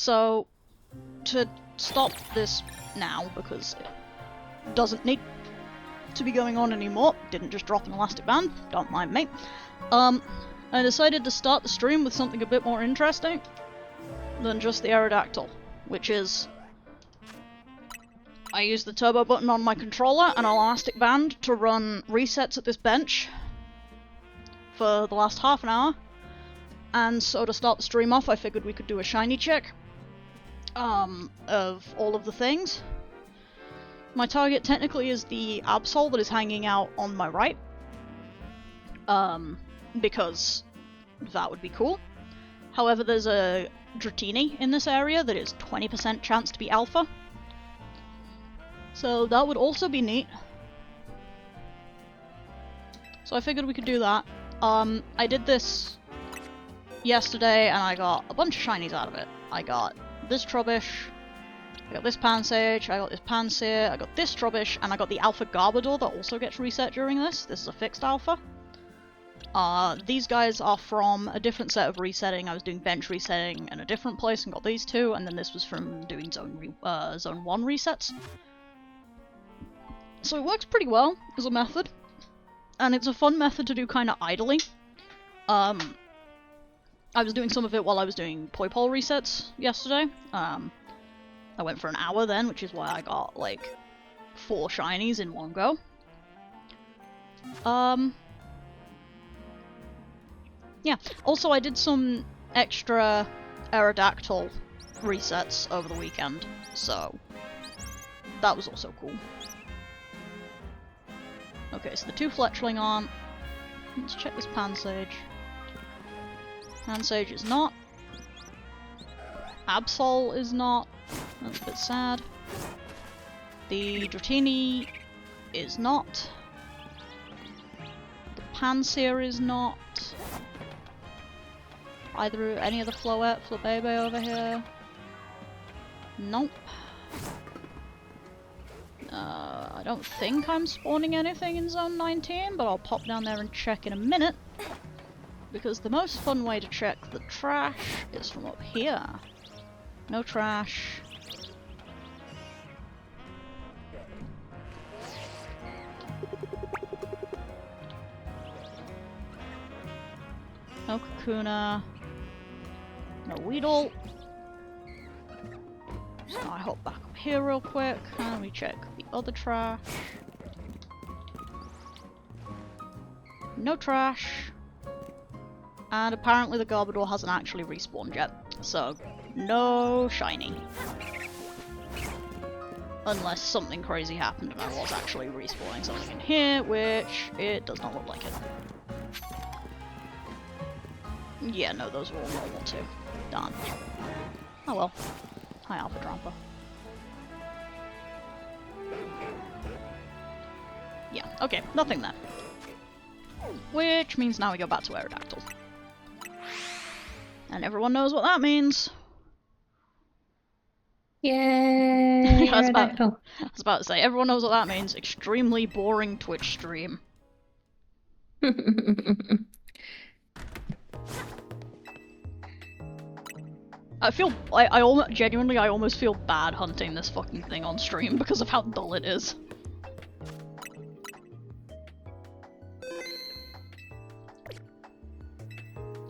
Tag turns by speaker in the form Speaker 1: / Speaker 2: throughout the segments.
Speaker 1: So, to stop this now, because it doesn't need to be going on anymore, didn't just drop an elastic band, don't mind me, I decided to start the stream with something a bit more interesting than just the Aerodactyl, which is I use the turbo button on my controller and an elastic band to run resets at this bench for the last half an hour. And so to start the stream off, I figured we could do a shiny check of all of the things. My target technically is the Absol that is hanging out on my right, because that would be cool. However, there's a Dratini in this area that is 20% chance to be alpha, so that would also be neat. So I figured we could do that. I did this yesterday and I got a bunch of shinies out of it. I got this Trubbish, I got this Pansage, I got this Pansear, I got this Trubbish, and I got the Alpha Garbodor that also gets reset during this. This is a fixed alpha. These guys are from a different set of resetting. I was doing bench resetting in a different place and got these two, and then this was from doing Zone 1 resets. So it works pretty well as a method, and it's a fun method to do kind of idly. I was doing some of it while I was doing Poipole resets yesterday. I went for an hour then, which is why I got, like, 4 shinies in one go. Yeah, also I did some extra Aerodactyl resets over the weekend, so that was also cool. Okay, so the 2 Fletchling aren't. Let's check this Pansage. Pansage is not. Absol is not. That's a bit sad. The Dratini is not. The Pansear is not. Either any of the Floette, Flabebe over here. Nope. I don't think I'm spawning anything in Zone 19, but I'll pop down there and check in a minute. Because the most fun way to check the trash is from up here. No trash. No Kakuna. No Weedle. So I hop back up here real quick and we check the other trash. No trash. And apparently the Garbodor hasn't actually respawned yet, so no shiny. Unless something crazy happened and I was actually respawning something in here, which it does not look like it. Yeah, no, those were all normal too. Darn. Oh well. Hi, Alpha Drampa. Yeah, okay, nothing there. Which means now we go back to Aerodactyl. And everyone knows what that means.
Speaker 2: Yay!
Speaker 1: I was about to say, everyone knows what that means. Extremely boring Twitch stream. Genuinely, I almost feel bad hunting this fucking thing on stream because of how dull it is.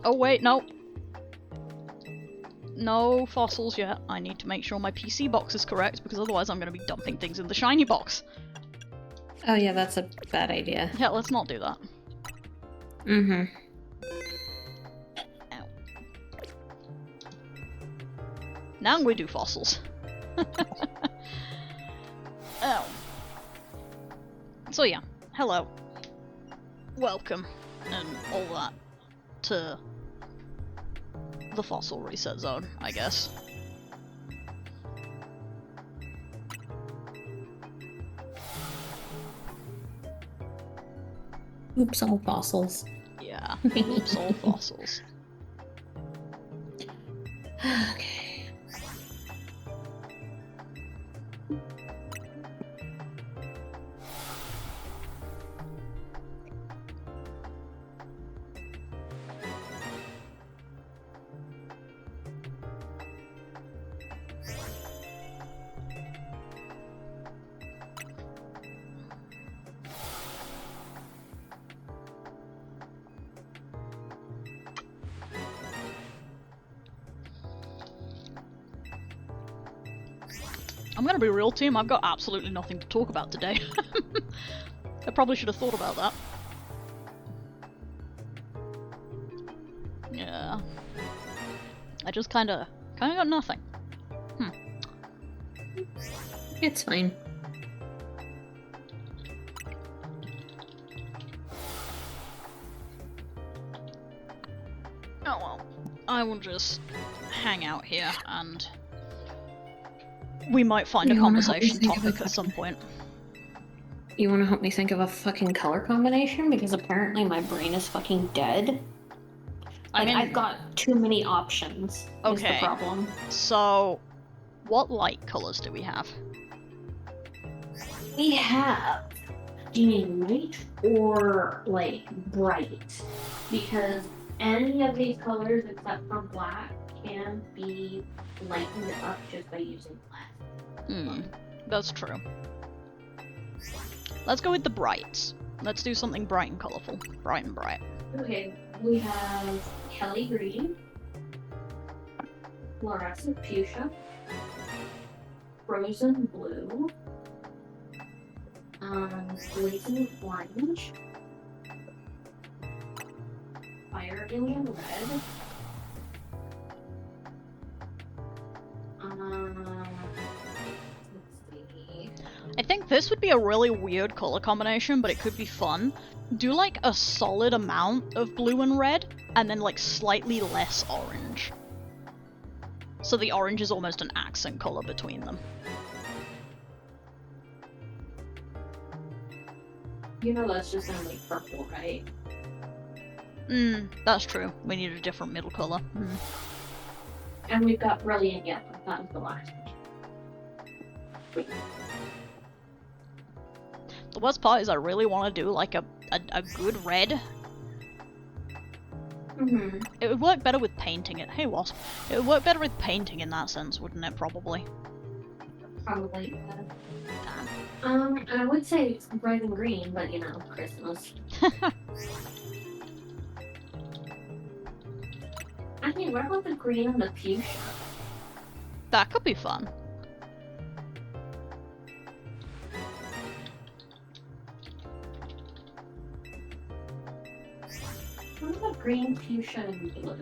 Speaker 1: Oh wait, no. No fossils yet. I need to make sure my PC box is correct, because otherwise I'm going to be dumping things in the shiny box.
Speaker 2: Oh yeah, that's a bad idea.
Speaker 1: Yeah, let's not do that.
Speaker 2: Mm-hmm.
Speaker 1: Ow. Now we do fossils. Oh. So yeah, hello. Welcome, and all that to the fossil reset zone, I guess.
Speaker 2: Oops, all fossils.
Speaker 1: Yeah, oops, all fossils.
Speaker 2: Okay.
Speaker 1: I'm gonna be real, team, I've got absolutely nothing to talk about today. I probably should have thought about that. Yeah. I just kinda got nothing.
Speaker 2: It's fine.
Speaker 1: Oh well. I will just hang out here and we might find a
Speaker 2: You wanna help me
Speaker 1: conversation
Speaker 2: think of a
Speaker 1: topic at some point.
Speaker 2: You wanna help me think of a fucking color combination? Because apparently my brain is fucking dead.
Speaker 1: I mean,
Speaker 2: I've got too many options, is the
Speaker 1: Okay.
Speaker 2: problem.
Speaker 1: So, what light colors do we have?
Speaker 2: We have... Do you mean light or, like, bright? Because any of these colors except for black can be lightened up just by using less.
Speaker 1: That's true. Let's go with the brights. Let's do something bright and colorful. Bright and bright.
Speaker 2: Okay, we have Kelly Green, Fluorescent Fuchsia, Frozen Blue, Blazing Orange, Fire Alien Red, let's see.
Speaker 1: I think this would be a really weird color combination, but it could be fun. Do like a solid amount of blue and red, and then like slightly less orange. So the orange is almost an accent color between them.
Speaker 2: You know that's just gonna make purple, right?
Speaker 1: That's true. We need a different middle color.
Speaker 2: And we've got Brilliant Yellow, that was the last one.
Speaker 1: The worst part is I really want to do like a good red. It would work better with painting it. Hey, Wasp. It would work better with painting in that sense, wouldn't it? Probably.
Speaker 2: Probably, yeah.
Speaker 1: Damn.
Speaker 2: I would say red and green, but you know, Christmas. I mean, what about the green and the fuchsia?
Speaker 1: That could be fun.
Speaker 2: What about green, fuchsia, and blue?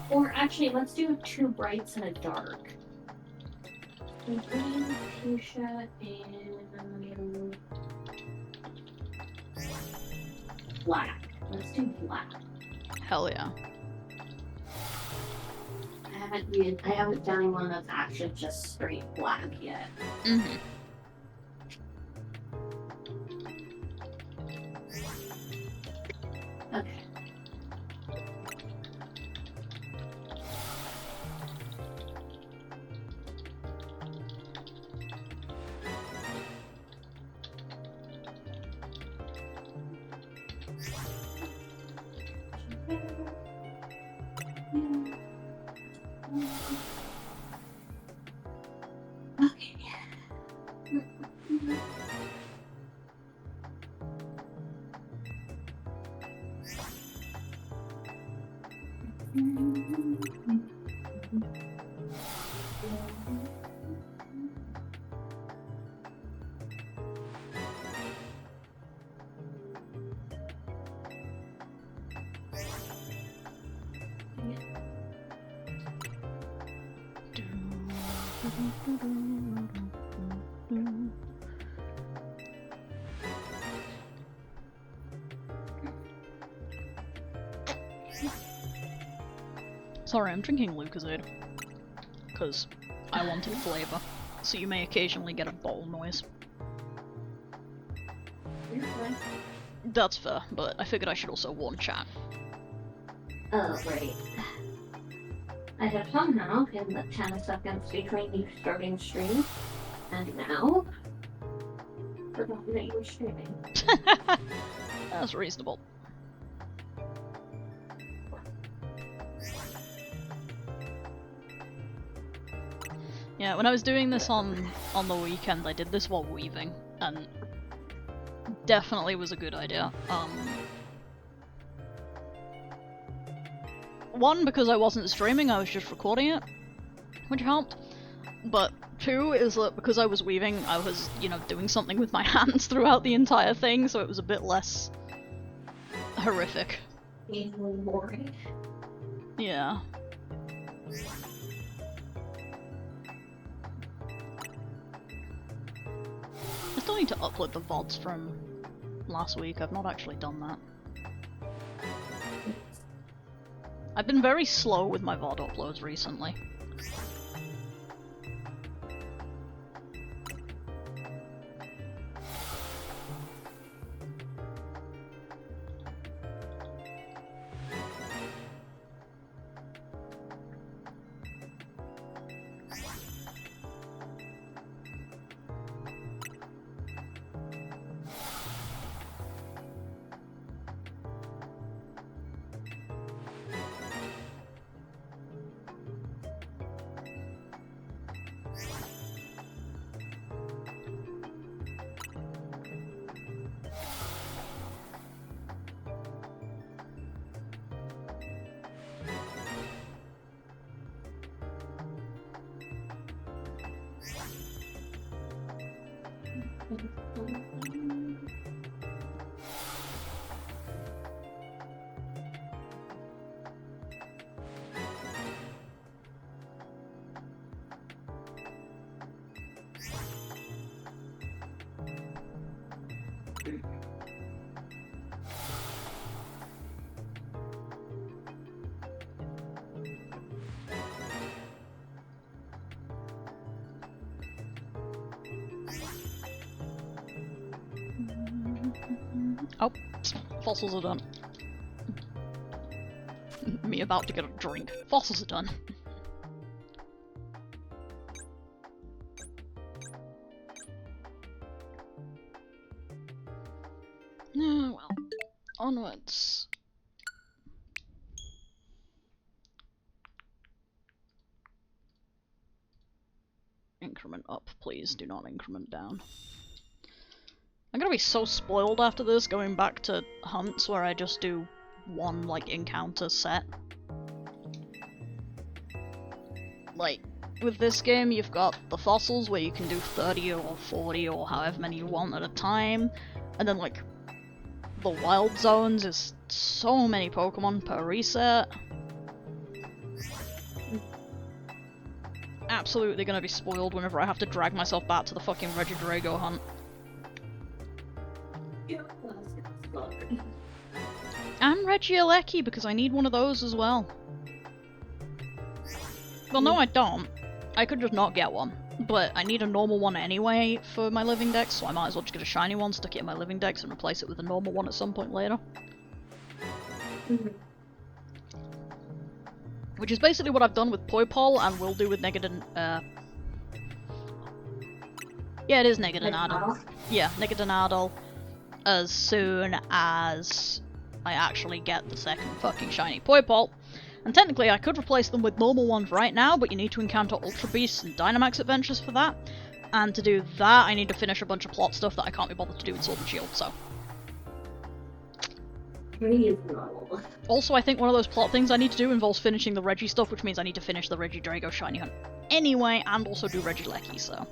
Speaker 2: Or actually, let's do two brights and a dark. So green, fuchsia, and black. Let's do black.
Speaker 1: Hell yeah.
Speaker 2: I haven't done one that's actually just straight black yet. Okay.
Speaker 1: Sorry, I'm drinking Lucozade. Because I wanted flavor. So you may occasionally get a bottle noise. That's fair, but I figured I should also warn chat.
Speaker 2: Oh, right. I have somehow in the 10 seconds between you starting stream and now forgotten that you were streaming.
Speaker 1: That's reasonable. Yeah, when I was doing this on the weekend, I did this while weaving, and definitely was a good idea. One, because I wasn't streaming, I was just recording it, which helped. But 2 is that because I was weaving, I was, you know, doing something with my hands throughout the entire thing, so it was a bit less horrific.
Speaker 2: Painfully boring.
Speaker 1: Yeah. I still need to upload the VoDs from last week. I've not actually done that. I've been very slow with my VoD uploads recently. Oh, fossils are done. Me about to get a drink. Fossils are done. Oh, well. Onwards. Increment up, please. Do not increment down. I'm gonna be so spoiled after this, going back to hunts where I just do one, like, encounter set. Like, with this game, you've got the fossils where you can do 30 or 40 or however many you want at a time, and then, like, the wild zones is so many Pokemon per reset. Absolutely gonna be spoiled whenever I have to drag myself back to the fucking Regidrago hunt. And Regieleki, because I need one of those as well. Well, no I don't. I could just not get one. But I need a normal one anyway for my living dex, so I might as well just get a shiny one, stick it in my living dex, and replace it with a normal one at some point later. Which is basically what I've done with Poipole, and will do with Negadan... Yeah, it is Negadanadel. Yeah, Negadanadel. As soon as I actually get the second fucking shiny Poipole. And technically I could replace them with normal ones right now, but you need to encounter Ultra Beasts and Dynamax adventures for that. And to do that, I need to finish a bunch of plot stuff that I can't be bothered to do in Sword and Shield, so... Also, I think one of those plot things I need to do involves finishing the Regi stuff, which means I need to finish the Regidrago shiny hunt anyway, and also do Regieleki, so...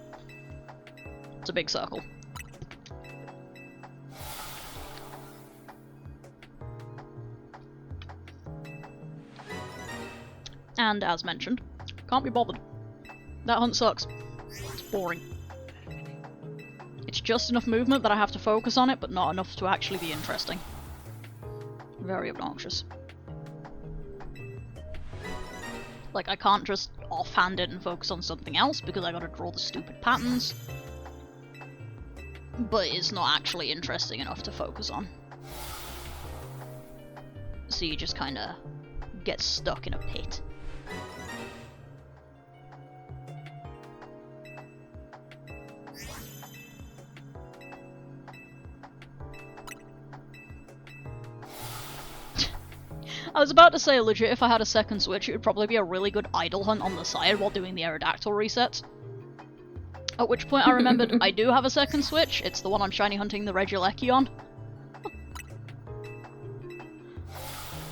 Speaker 1: It's a big circle. And, as mentioned, can't be bothered. That hunt sucks. It's boring. It's just enough movement that I have to focus on it, but not enough to actually be interesting. Very obnoxious. Like, I can't just offhand it and focus on something else because I gotta draw the stupid patterns. But it's not actually interesting enough to focus on. So you just kinda get stuck in a pit. I was about to say, legit, if I had a second Switch, it would probably be a really good idle hunt on the side while doing the Aerodactyl resets. At which point I remembered I do have a second Switch. It's the one I'm shiny hunting the Regieleki on.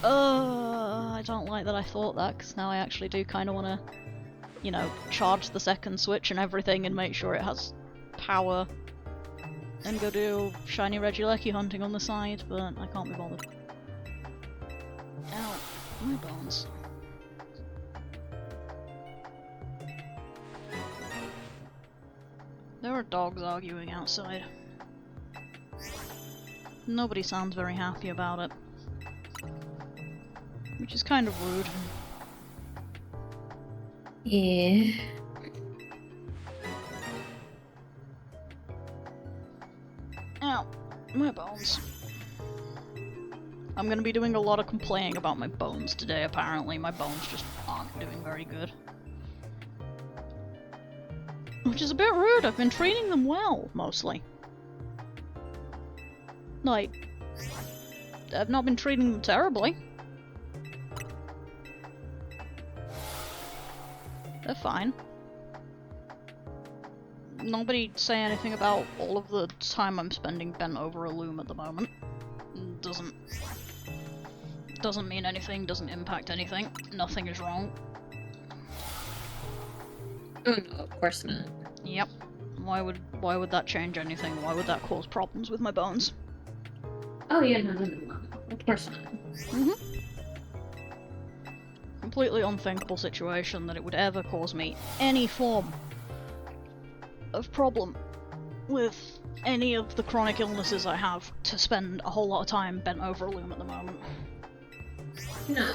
Speaker 1: I don't like that I thought that, because now I actually do kind of want to you know, charge the second switch and everything and make sure it has power and go do shiny Regieleki hunting on the side, but I can't be bothered. Ow, my bones. There are dogs arguing outside. Nobody sounds very happy about it. Which is kind of rude.
Speaker 2: Yeah.
Speaker 1: Ow, my bones. I'm gonna be doing a lot of complaining about my bones today, apparently. My bones just aren't doing very good. Which is a bit rude, I've been treating them well, mostly. Like, I've not been treating them terribly. They're fine. Nobody say anything about all of the time I'm spending bent over a loom at the moment. Doesn't mean anything, doesn't impact anything. Nothing is wrong.
Speaker 2: Oh no, of course not.
Speaker 1: Yep. Why would that change anything? Why would that cause problems with my bones?
Speaker 2: Oh yeah, no. Of course not.
Speaker 1: Completely unthinkable situation that it would ever cause me any form of problem with any of the chronic illnesses I have to spend a whole lot of time bent over a loom at the moment.
Speaker 2: No,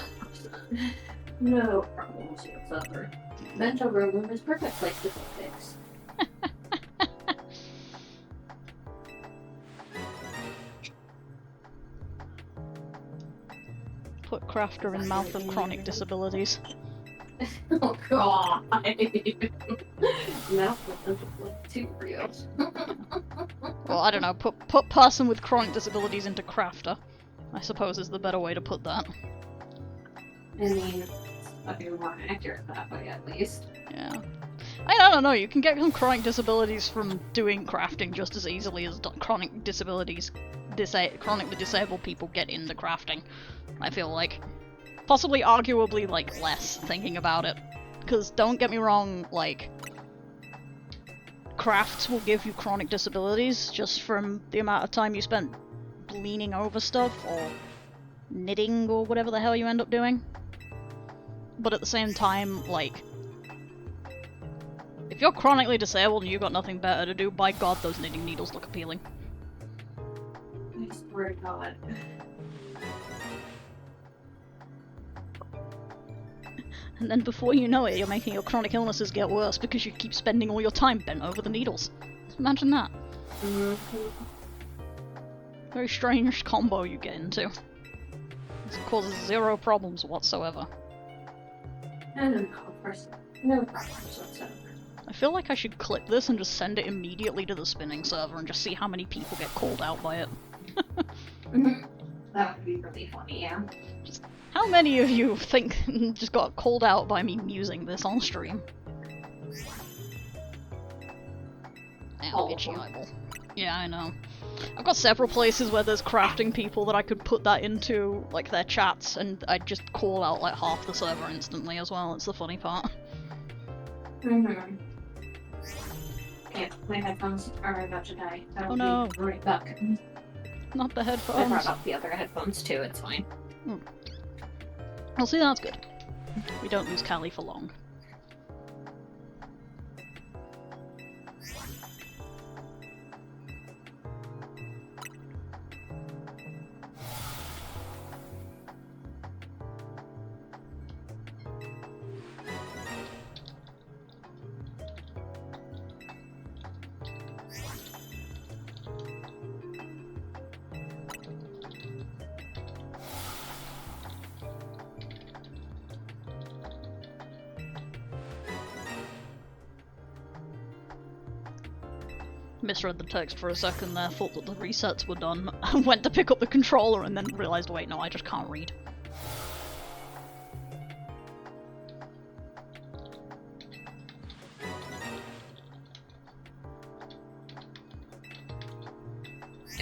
Speaker 2: no problems whatsoever. Bent over a loom is perfect place to fix.
Speaker 1: Put crafter in mouth of chronic disabilities.
Speaker 2: Oh god. Mouth of too real.
Speaker 1: Well, I don't know, put person with chronic disabilities into crafter, I suppose is the better way to put that.
Speaker 2: I mean, it's fucking more accurate that way at least.
Speaker 1: Yeah. I don't know, you can get some chronic disabilities from doing crafting just as easily as chronically disabled people get into crafting, I feel like. Possibly arguably, like, less, thinking about it. Because, don't get me wrong, like, crafts will give you chronic disabilities just from the amount of time you spent leaning over stuff, or knitting, or whatever the hell you end up doing. But at the same time, like, if you're chronically disabled and you've got nothing better to do, by god, those knitting needles look appealing.
Speaker 2: I swear to god.
Speaker 1: And then before you know it, you're making your chronic illnesses get worse because you keep spending all your time bent over the needles. Imagine that. Very strange combo you get into. This causes zero problems whatsoever.
Speaker 2: I don't know, of course. No problems whatsoever.
Speaker 1: I feel like I should clip this and just send it immediately to the spinning server and just see how many people get called out by it.
Speaker 2: That would be really funny, yeah.
Speaker 1: How many of you think just got called out by me musing this on stream? Ow, itchy eyeball. Yeah, I know. I've got several places where there's crafting people that I could put that into, like, their chats, and I'd just call out, like, half the server instantly as well. It's the funny part.
Speaker 2: Yeah, my headphones are about to die.
Speaker 1: Oh no.
Speaker 2: Be right back.
Speaker 1: Not the
Speaker 2: I
Speaker 1: headphones.
Speaker 2: brought up the other headphones too, it's fine.
Speaker 1: Well, see, that's good. We don't lose Callie for long. Misread the text for a second there, thought that the resets were done, went to pick up the controller and then realised, wait, no, I just can't read.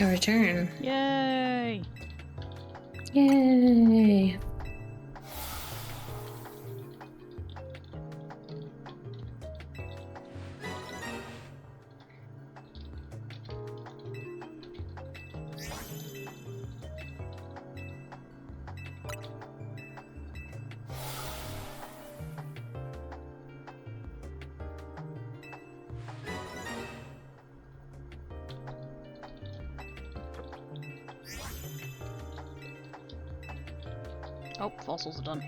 Speaker 2: A return.
Speaker 1: Yay!
Speaker 2: Yay!
Speaker 1: Oh, fossils are done.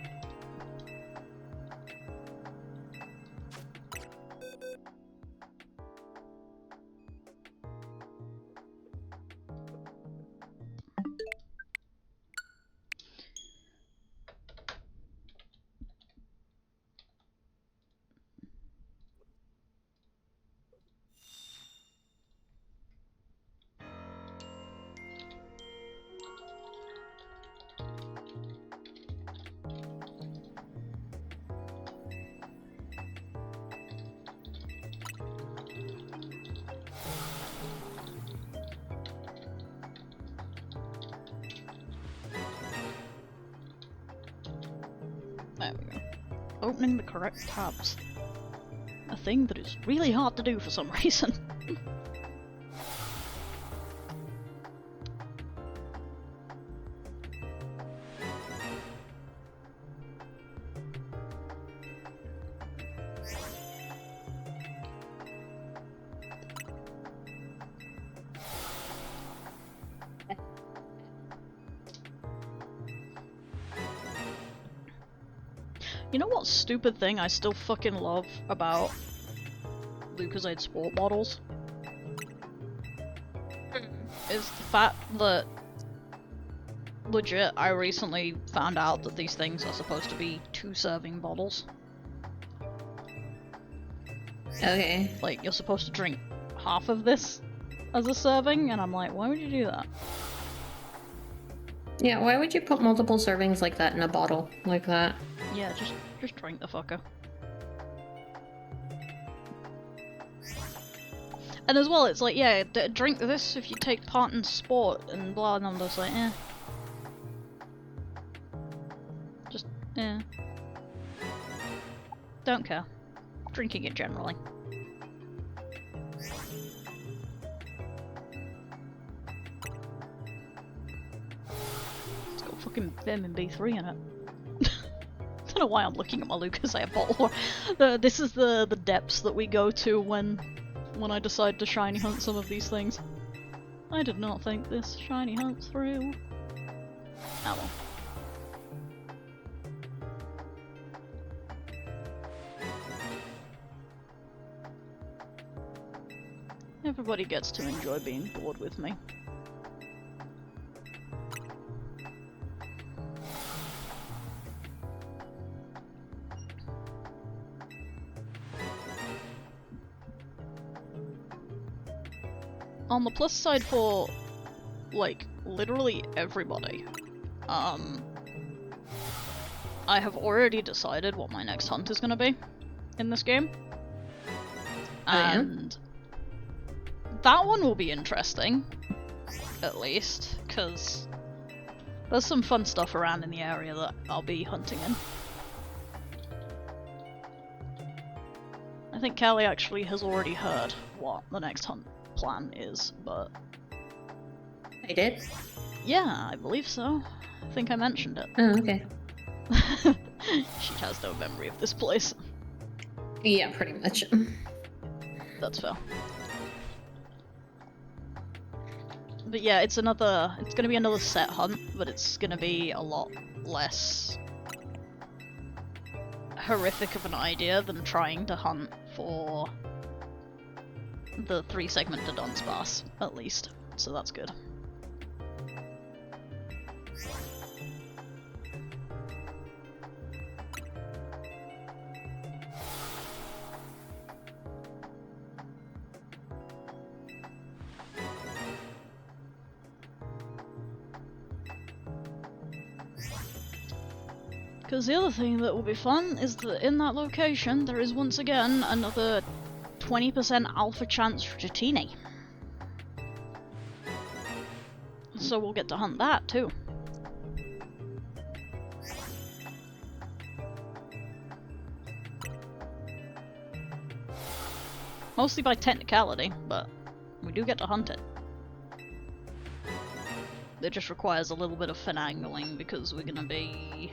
Speaker 1: There we go. Opening the correct tabs. A thing that is really hard to do for some reason. You know what stupid thing I still fucking love about Lucozade Sport bottles? Is the fact that legit I recently found out that these things are supposed to be 2-serving bottles.
Speaker 3: Okay.
Speaker 1: Like, you're supposed to drink half of this as a serving, and I'm like, why would you do that?
Speaker 3: Yeah, why would you put multiple servings like that in a bottle like that?
Speaker 1: Yeah, just drink the fucker. And as well, it's like, yeah, drink this if you take part in sport and blah, and I'm just like, eh. Just, eh. Don't care. Drinking it generally. It's got fucking vitamin B3 in it. I don't know why I'm looking at my Lucozade bottle. This is the depths that we go to when I decide to shiny hunt some of these things. I did not think this shiny hunt through. Oh well. Everybody gets to enjoy being bored with me. On the plus side for, like, literally everybody, I have already decided what my next hunt is gonna be in this game. And that one will be interesting, at least, because there's some fun stuff around in the area that I'll be hunting in. I think Callie actually has already heard what the next hunt plan is, but...
Speaker 3: I did?
Speaker 1: Yeah, I believe so. I think I mentioned it.
Speaker 3: Oh, okay.
Speaker 1: She has no memory of this place.
Speaker 3: Yeah, pretty much.
Speaker 1: That's fair. But yeah, it's gonna be another set hunt, but it's gonna be a lot less horrific of an idea than trying to hunt for the 3-segmented Dunsparce, at least. So that's good. Because the other thing that will be fun is that in that location there is once again another 20% alpha chance for Dratini. So we'll get to hunt that too. Mostly by technicality, but we do get to hunt it. It just requires a little bit of finagling because we're gonna be,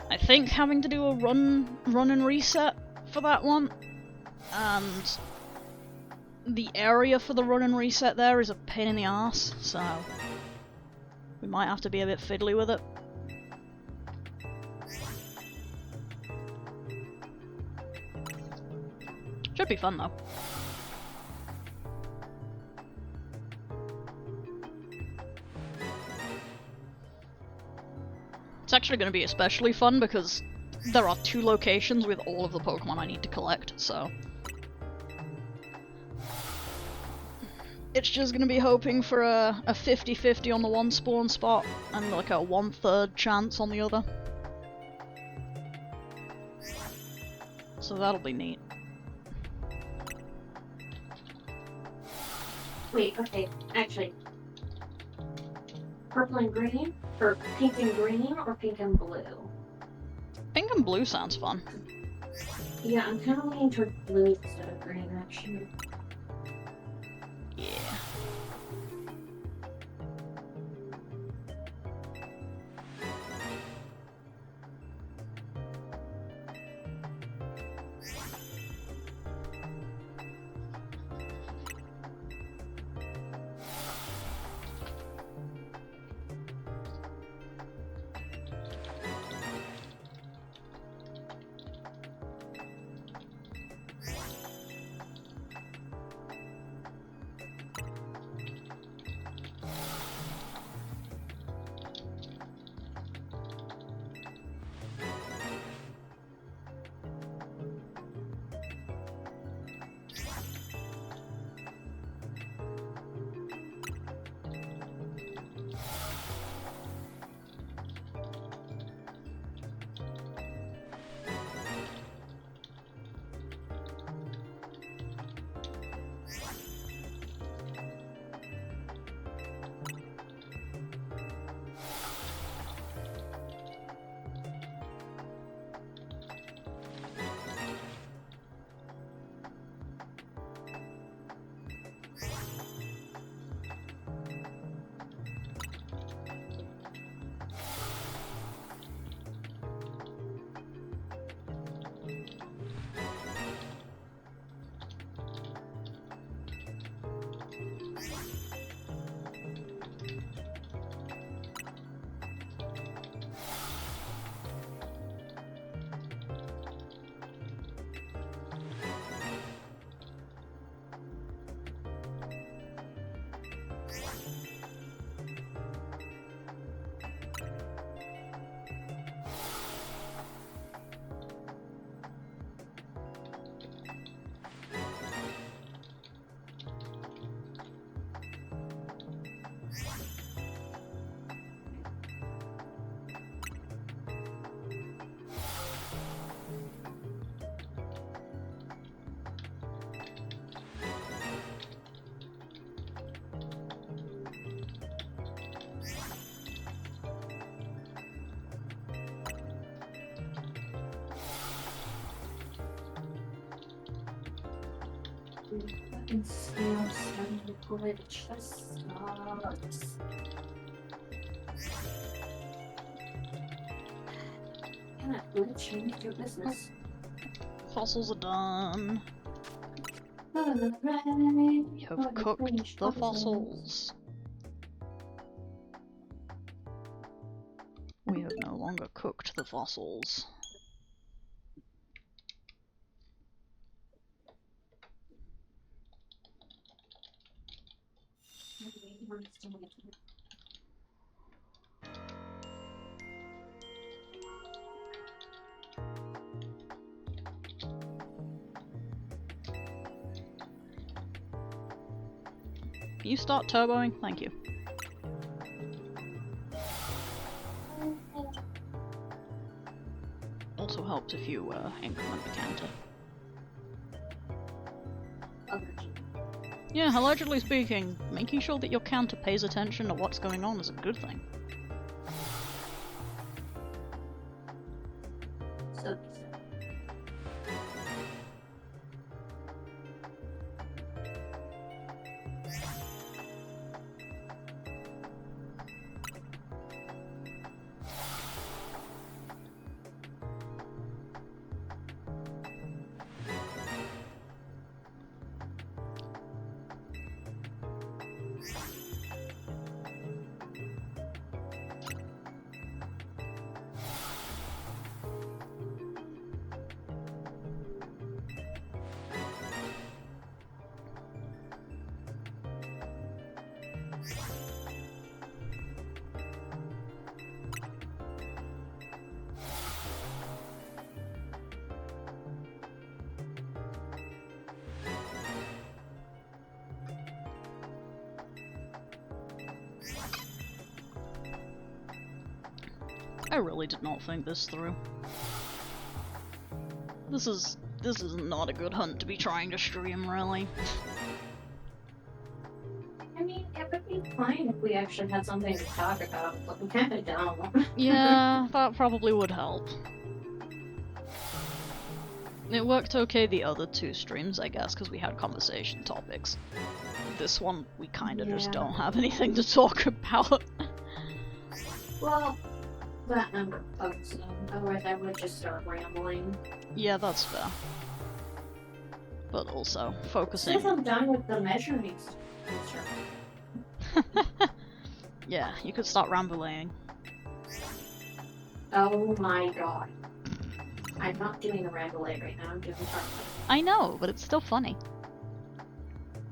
Speaker 1: I think, having to do a run and reset for that one. And the area for the run and reset there is a pain in the arse, so we might have to be a bit fiddly with it. Should be fun though. It's actually going to be especially fun because there are 2 locations with all of the Pokemon I need to collect, so... It's just going to be hoping for a 50-50 on the one spawn spot and like a 1/3 chance on the other. So that'll be neat.
Speaker 2: Wait, okay, actually. Purple and green? Or pink and green, or pink and blue?
Speaker 1: Pink and blue sounds fun.
Speaker 2: Yeah, I'm kind of leaning toward blue instead of green, actually.
Speaker 1: Yeah.
Speaker 2: Fucking snail starting to glitch. That sucks. Can I glitch and make your business?
Speaker 1: Fossils are done.
Speaker 2: Alright.
Speaker 1: We have cooked the fossils. We have no longer cooked the fossils. Can you start turboing? Thank you. Also helps if you increment the counter. Yeah, allegedly speaking, making sure that your counter pays attention to what's going on is a good thing.
Speaker 2: So,
Speaker 1: I really did not think this through. This is not a good hunt to be trying to stream, really.
Speaker 2: I mean, it would be fine if we actually had something to talk about, but we kind of don't.
Speaker 1: Yeah, that probably would help. It worked okay the other two streams, I guess, because we had conversation topics. This one, we kind of just
Speaker 2: Yeah.
Speaker 1: don't have anything to talk about.
Speaker 2: Well, that number of folks, otherwise I would just start rambling.
Speaker 1: Yeah, that's fair. But also,
Speaker 2: Since
Speaker 1: focusing...
Speaker 2: I'm done with the measuring stuff.
Speaker 1: Yeah, you could start rambling.
Speaker 2: Oh my god. I'm not doing a rambling right now, I'm doing target.
Speaker 1: I know, but it's still funny.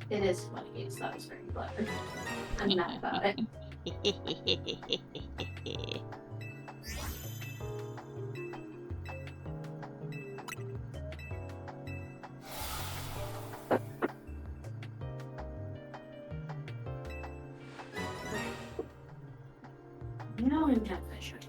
Speaker 2: It is funny, so that was very clever. I'm mad about it. Now I'm done measuring.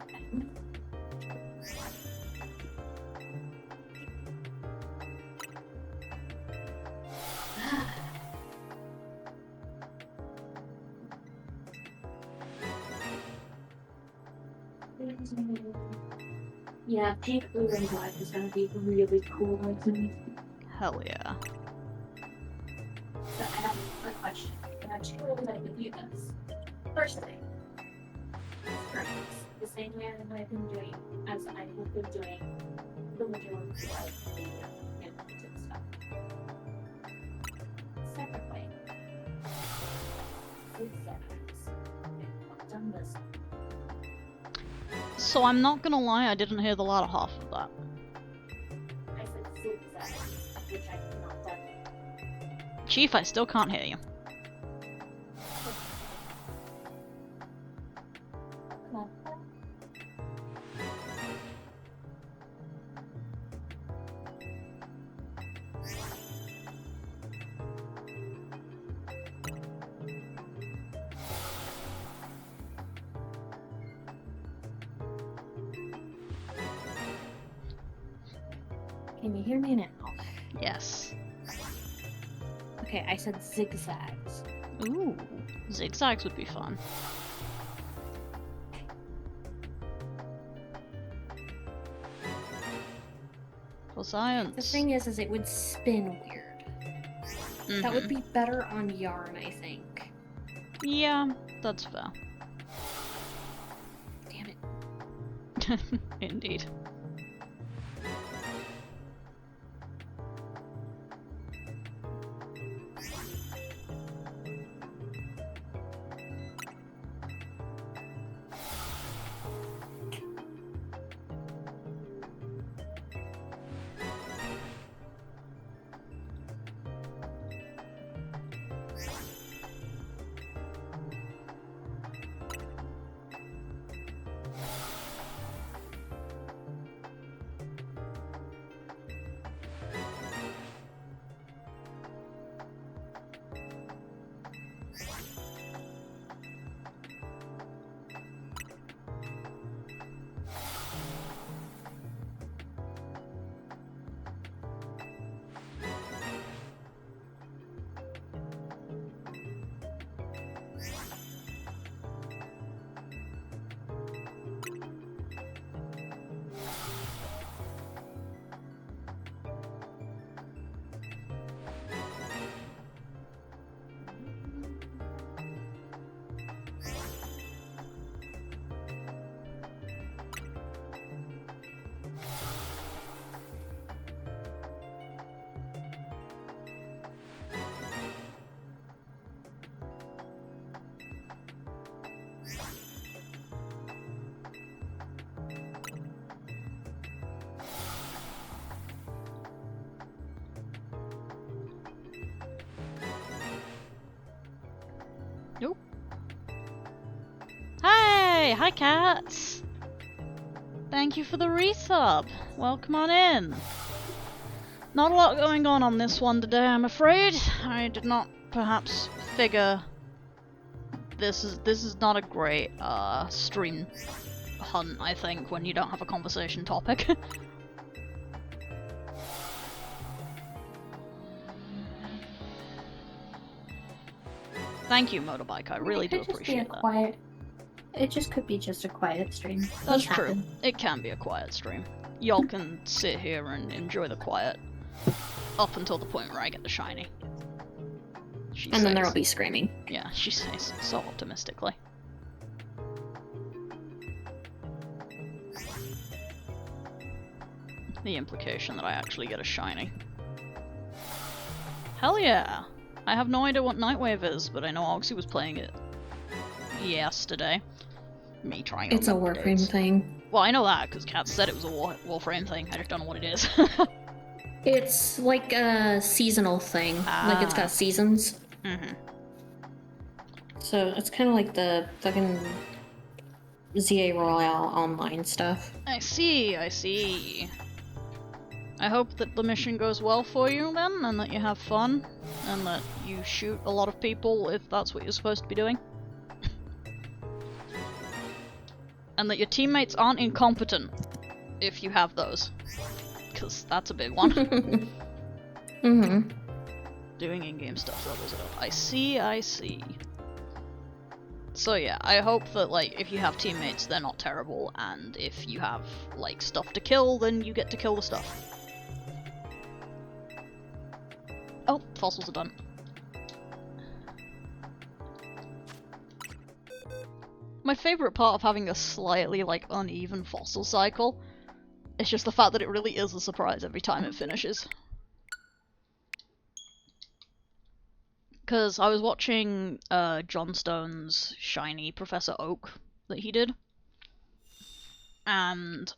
Speaker 2: Yeah, pink, blue, and black is gonna be really cool.
Speaker 1: Hell yeah.
Speaker 2: So I have a question. I have two ways I could do this. First thing, stripes. The same way that I've been doing, as I have been doing the majority of the animated stuff. Second way, zigzags. I've done this.
Speaker 1: So I'm not gonna lie, I didn't hear the latter half of that.
Speaker 2: I said zigzags, which I have not done.
Speaker 1: Chief, I still can't hear you.
Speaker 2: Can you hear me now?
Speaker 1: Yes.
Speaker 2: Okay, I said zigzags.
Speaker 1: Ooh, zigzags would be fun. For science.
Speaker 3: The thing is it would spin weird. That would be better on yarn, I think.
Speaker 1: Yeah, that's fair.
Speaker 3: Damn it.
Speaker 1: Indeed. Nope. Hey! Hi, cats! Thank you for the resub! Welcome on in! Not a lot going on this one today, I'm afraid. I did not perhaps figure this is not a great stream hunt, I think, when you don't have a conversation topic. Thank you, Motorbike, I really do appreciate that.
Speaker 4: It just could be just a quiet stream.
Speaker 1: That's true. It can be a quiet stream. Y'all can sit here and enjoy the quiet. Up until the point where I get the shiny.
Speaker 3: And then there'll be screaming.
Speaker 1: Yeah, she says so optimistically. The implication that I actually get a shiny. Hell yeah! I have no idea what Nightwave is, but I know Oxy was playing it yesterday. Me trying to
Speaker 3: It's a Warframe thing.
Speaker 1: Well, I know that, because Kat said it was a Warframe thing, I just don't know what it is.
Speaker 3: It's like a seasonal thing. Like it's got seasons.
Speaker 1: Mm-hmm.
Speaker 3: So it's kind of like the fucking ZA Royale online stuff.
Speaker 1: I see, I see. I hope that the mission goes well for you then, and that you have fun, and that you shoot a lot of people if that's what you're supposed to be doing. And that your teammates aren't incompetent, if you have those. Because that's a big one.
Speaker 3: Mm-hmm.
Speaker 1: Doing in-game stuff levels it up. I see, I see. So yeah, I hope that, like, if you have teammates, they're not terrible, and if you have, like, stuff to kill, then you get to kill the stuff. Oh, fossils are done. My favourite part of having a slightly, like, uneven fossil cycle is just the fact that it really is a surprise every time it finishes. Because I was watching John Stone's shiny Professor Oak that he did, and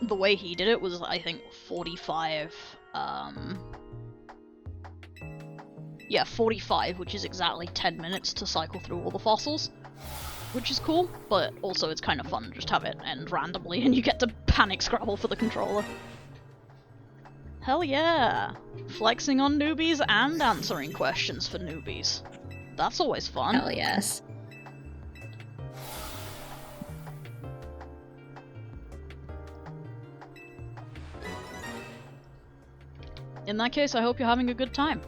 Speaker 1: the way he did it was, I think, 45, yeah, 45, which is exactly 10 minutes to cycle through all the fossils. Which is cool, but also it's kind of fun to just have it end randomly and you get to panic scrabble for the controller. Hell yeah! Flexing on newbies and answering questions for newbies. That's always fun.
Speaker 3: Hell yes.
Speaker 1: In that case, I hope you're having a good time.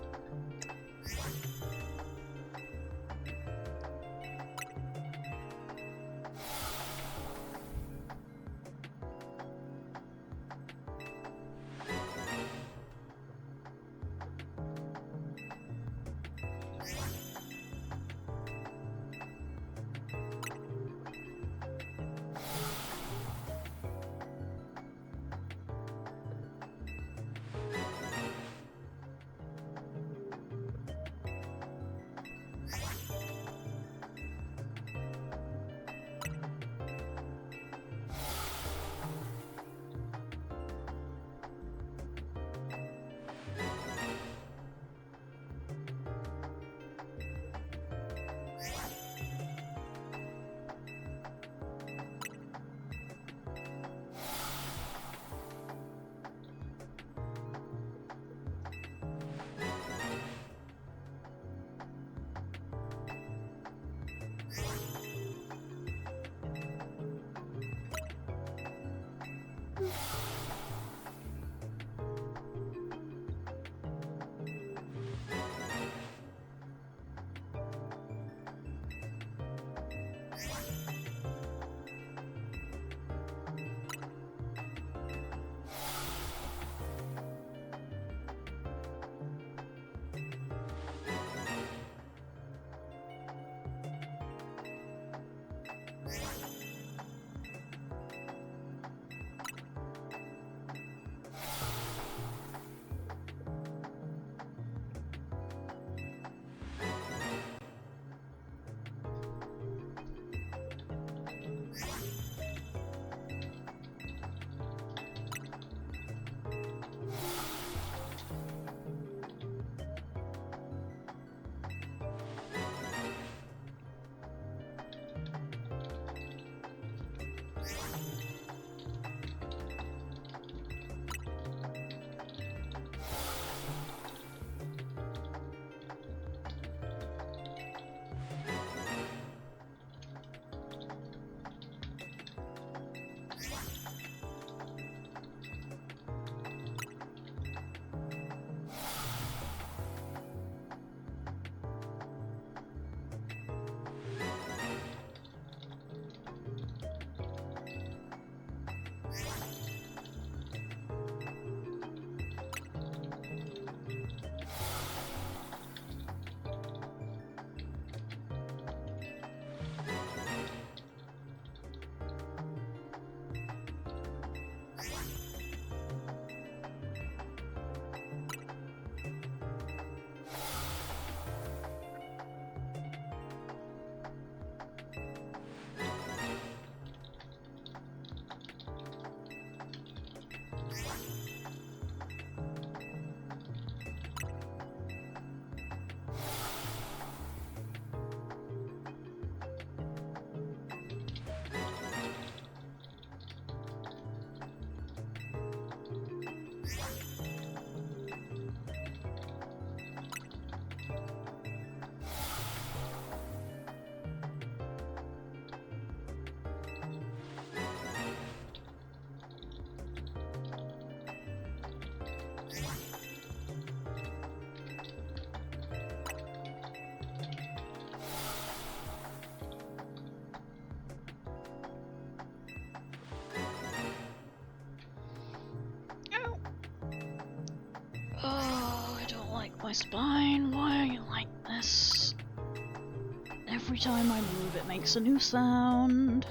Speaker 1: Oh, I don't like my spine. Why are you like this? Every time I move, it makes a new sound.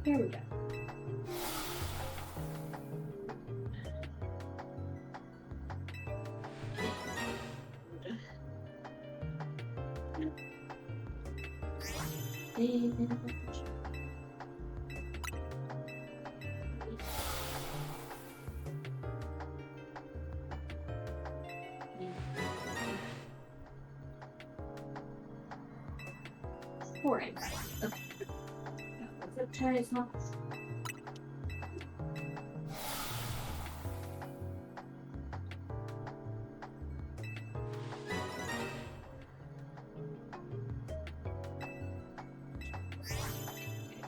Speaker 2: Here we go. Alright. Okay. Let's try it's not.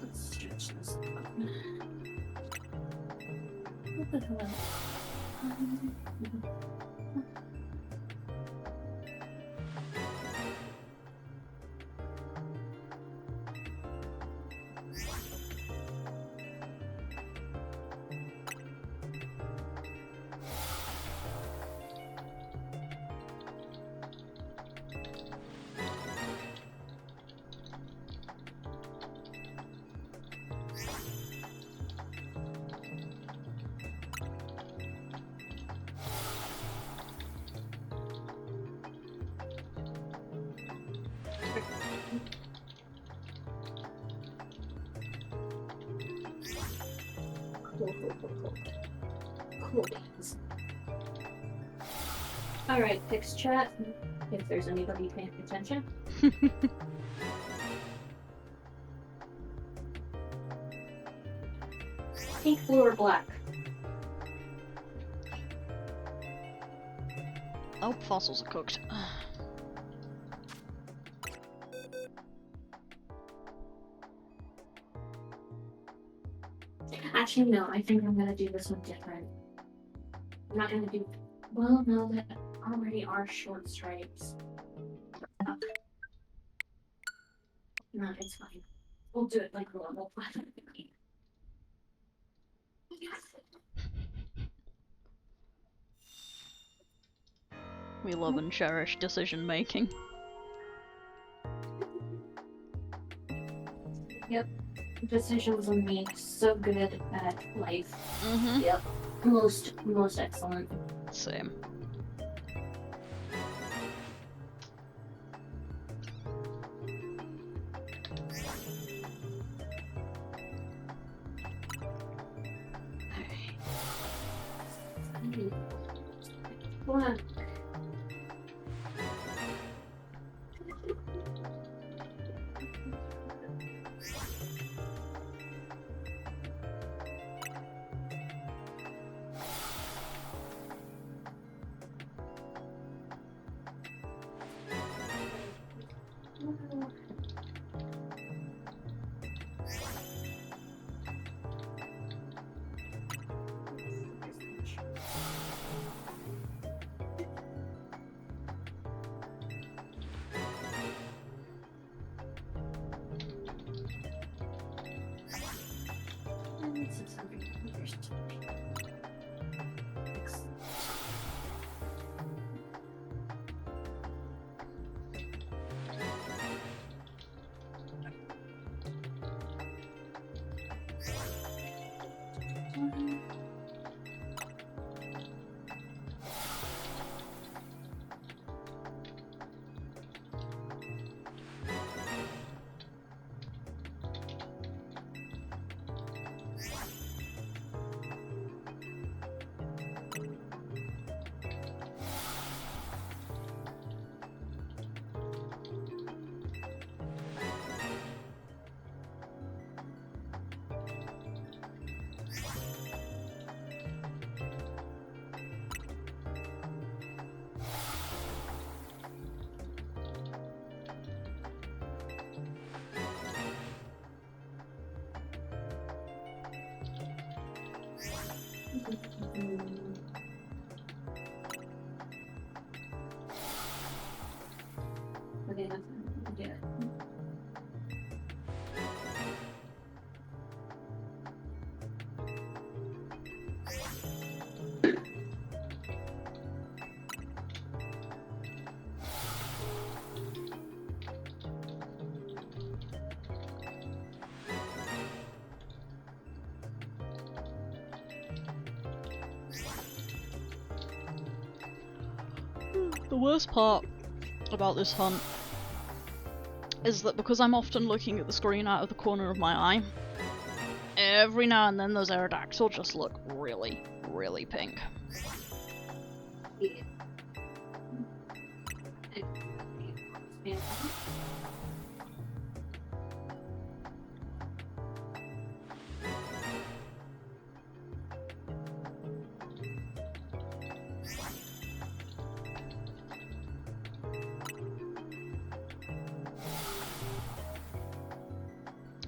Speaker 2: Let's stretch this out. What the hell? Cool beans. Alright, fix chat. If there's anybody paying attention. Pink, blue, or black?
Speaker 1: Oh, fossils are cooked.
Speaker 2: Actually, no, I think I'm gonna do this one different. I'm not gonna do. Well, no, that already are short stripes. No, it's fine. We'll do it like normal.
Speaker 1: We love and cherish decision making.
Speaker 2: Yep. decisions are made so good at life.
Speaker 1: Mm-hmm.
Speaker 2: Yep. Most excellent.
Speaker 1: Same.
Speaker 2: What? Okay, that's yeah.
Speaker 1: The worst part about this hunt is that because I'm often looking at the screen out of the corner of my eye, every now and then those Aerodactyls will just look really, really pink.
Speaker 2: Yeah.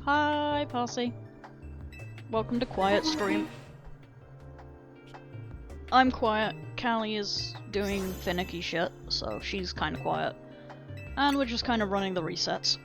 Speaker 1: Hi, Parsi. Welcome to Quiet Stream. I'm quiet. Callie is doing finicky shit, so she's kinda quiet. And we're just kind of running the resets.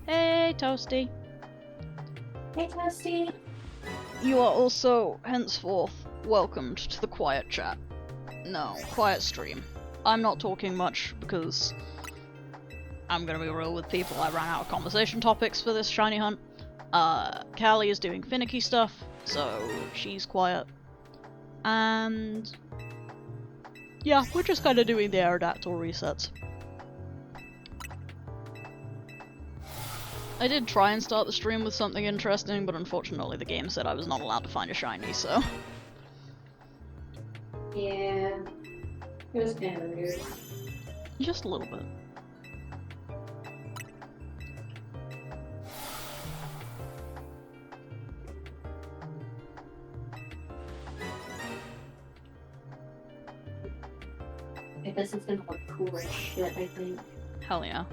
Speaker 1: Hey, Toasty.
Speaker 2: Hey, Toasty.
Speaker 1: You are also, henceforth, welcomed to the quiet chat. No, quiet stream. I'm not talking much because I'm gonna be real with people. I ran out of conversation topics for this shiny hunt. Callie is doing finicky stuff, so she's quiet. And yeah, we're just kind of doing the Aerodactyl resets. I did try and start the stream with something interesting, but unfortunately the game said I was not allowed to find a shiny, so...
Speaker 2: Yeah. It was kind of rude.
Speaker 1: Just a little bit.
Speaker 2: Like, this is gonna look cool as shit, I think.
Speaker 1: Hell yeah.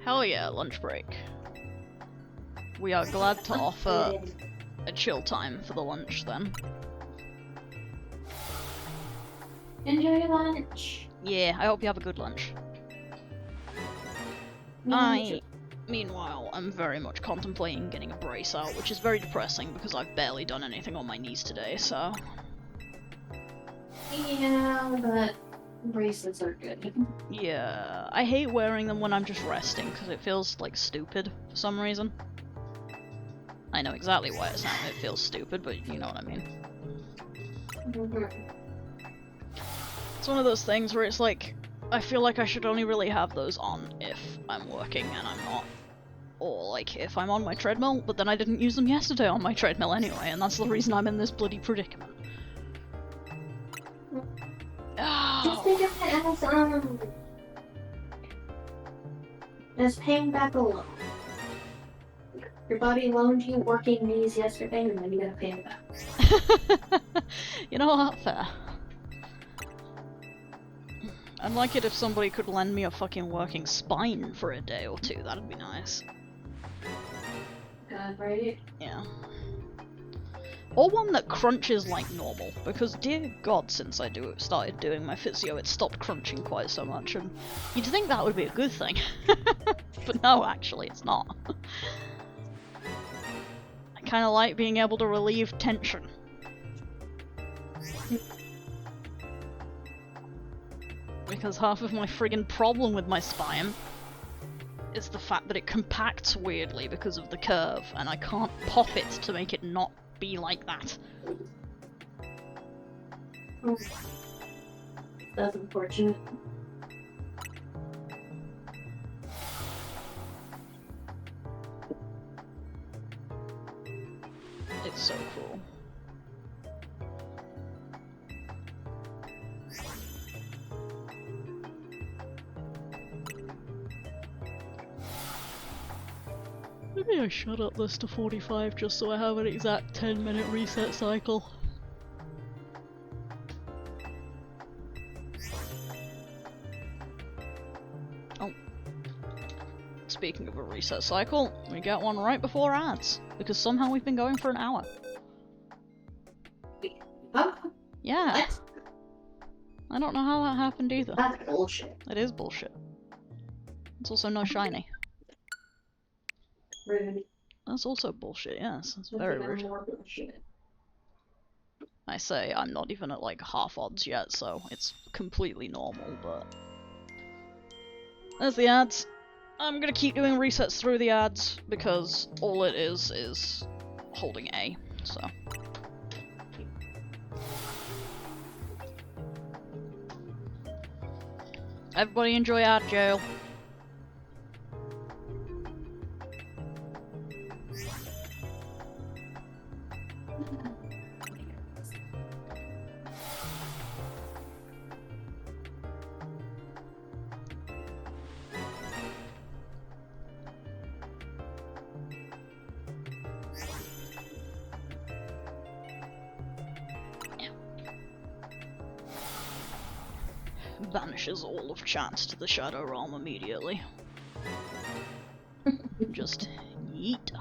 Speaker 1: Hell yeah, lunch break. We are glad to offer a chill time for the lunch then.
Speaker 2: Enjoy your lunch.
Speaker 1: Yeah, I hope you have a good lunch. Meanwhile, I'm very much contemplating getting a brace out, which is very depressing because I've barely done anything on my knees today, so...
Speaker 2: Yeah, but bracelets are good.
Speaker 1: Yeah, I hate wearing them when I'm just resting because it feels, like, stupid for some reason. I know exactly why it feels stupid, but you know what I mean. It's one of those things where it's like, I feel like I should only really have those on if I'm working and I'm not. Or like, if I'm on my treadmill, but then I didn't use them yesterday on my treadmill anyway, and that's the reason I'm in this bloody predicament.
Speaker 2: Just think of it as paying back a loan. Your body loaned you working knees yesterday, and then you gotta pay it back.
Speaker 1: You know what? Fair. I'd like it if somebody could lend me a fucking working spine for a day or two, that'd be nice.
Speaker 2: God, right?
Speaker 1: Yeah. Or one that crunches like normal, because dear god, since I started doing my physio, it stopped crunching quite so much, and you'd think that would be a good thing. But no, actually, it's not. I kinda like being able to relieve tension. Because half of my friggin' problem with my spine is the fact that it compacts weirdly because of the curve, and I can't pop it to make it not be like that.
Speaker 2: That's unfortunate.
Speaker 1: It's so cool. Maybe I should up this to 45 just so I have an exact 10-minute reset cycle. Oh. Speaking of a reset cycle, we get one right before ads, because somehow we've been going for an hour.
Speaker 2: Oh,
Speaker 1: Yeah.
Speaker 2: what?
Speaker 1: I don't know how that happened either.
Speaker 2: That's bullshit.
Speaker 1: It is bullshit. It's also no shiny.
Speaker 2: Rude.
Speaker 1: That's also bullshit, yes. That's
Speaker 2: That's
Speaker 1: very
Speaker 2: even
Speaker 1: rude.
Speaker 2: more bullshit.
Speaker 1: I say I'm not even at like half odds yet, so it's completely normal, but... There's the ads. I'm gonna keep doing resets through the ads, because all it is holding A, so... Everybody enjoy ad jail. Banishes all of chat to the Shadow Realm immediately. Just yeet.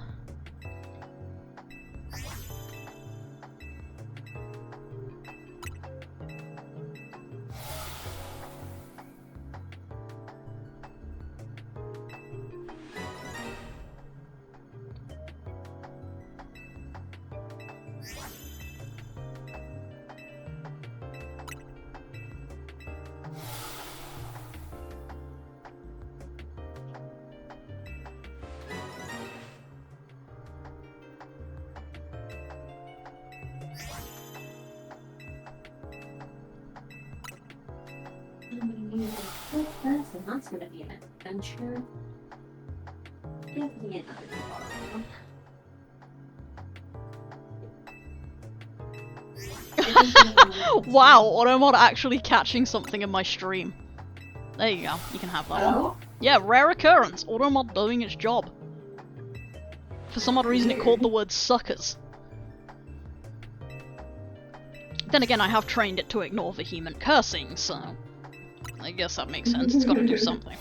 Speaker 2: That's gonna be an adventure. Give me another bar.
Speaker 1: Wow, Automod actually catching something in my stream. There you go, you can have that one.
Speaker 2: Oh?
Speaker 1: Yeah, rare occurrence. Automod doing its job. For some odd reason it called the word suckers. Then again, I have trained it to ignore vehement cursing, so... I guess that makes sense, it's gotta do something.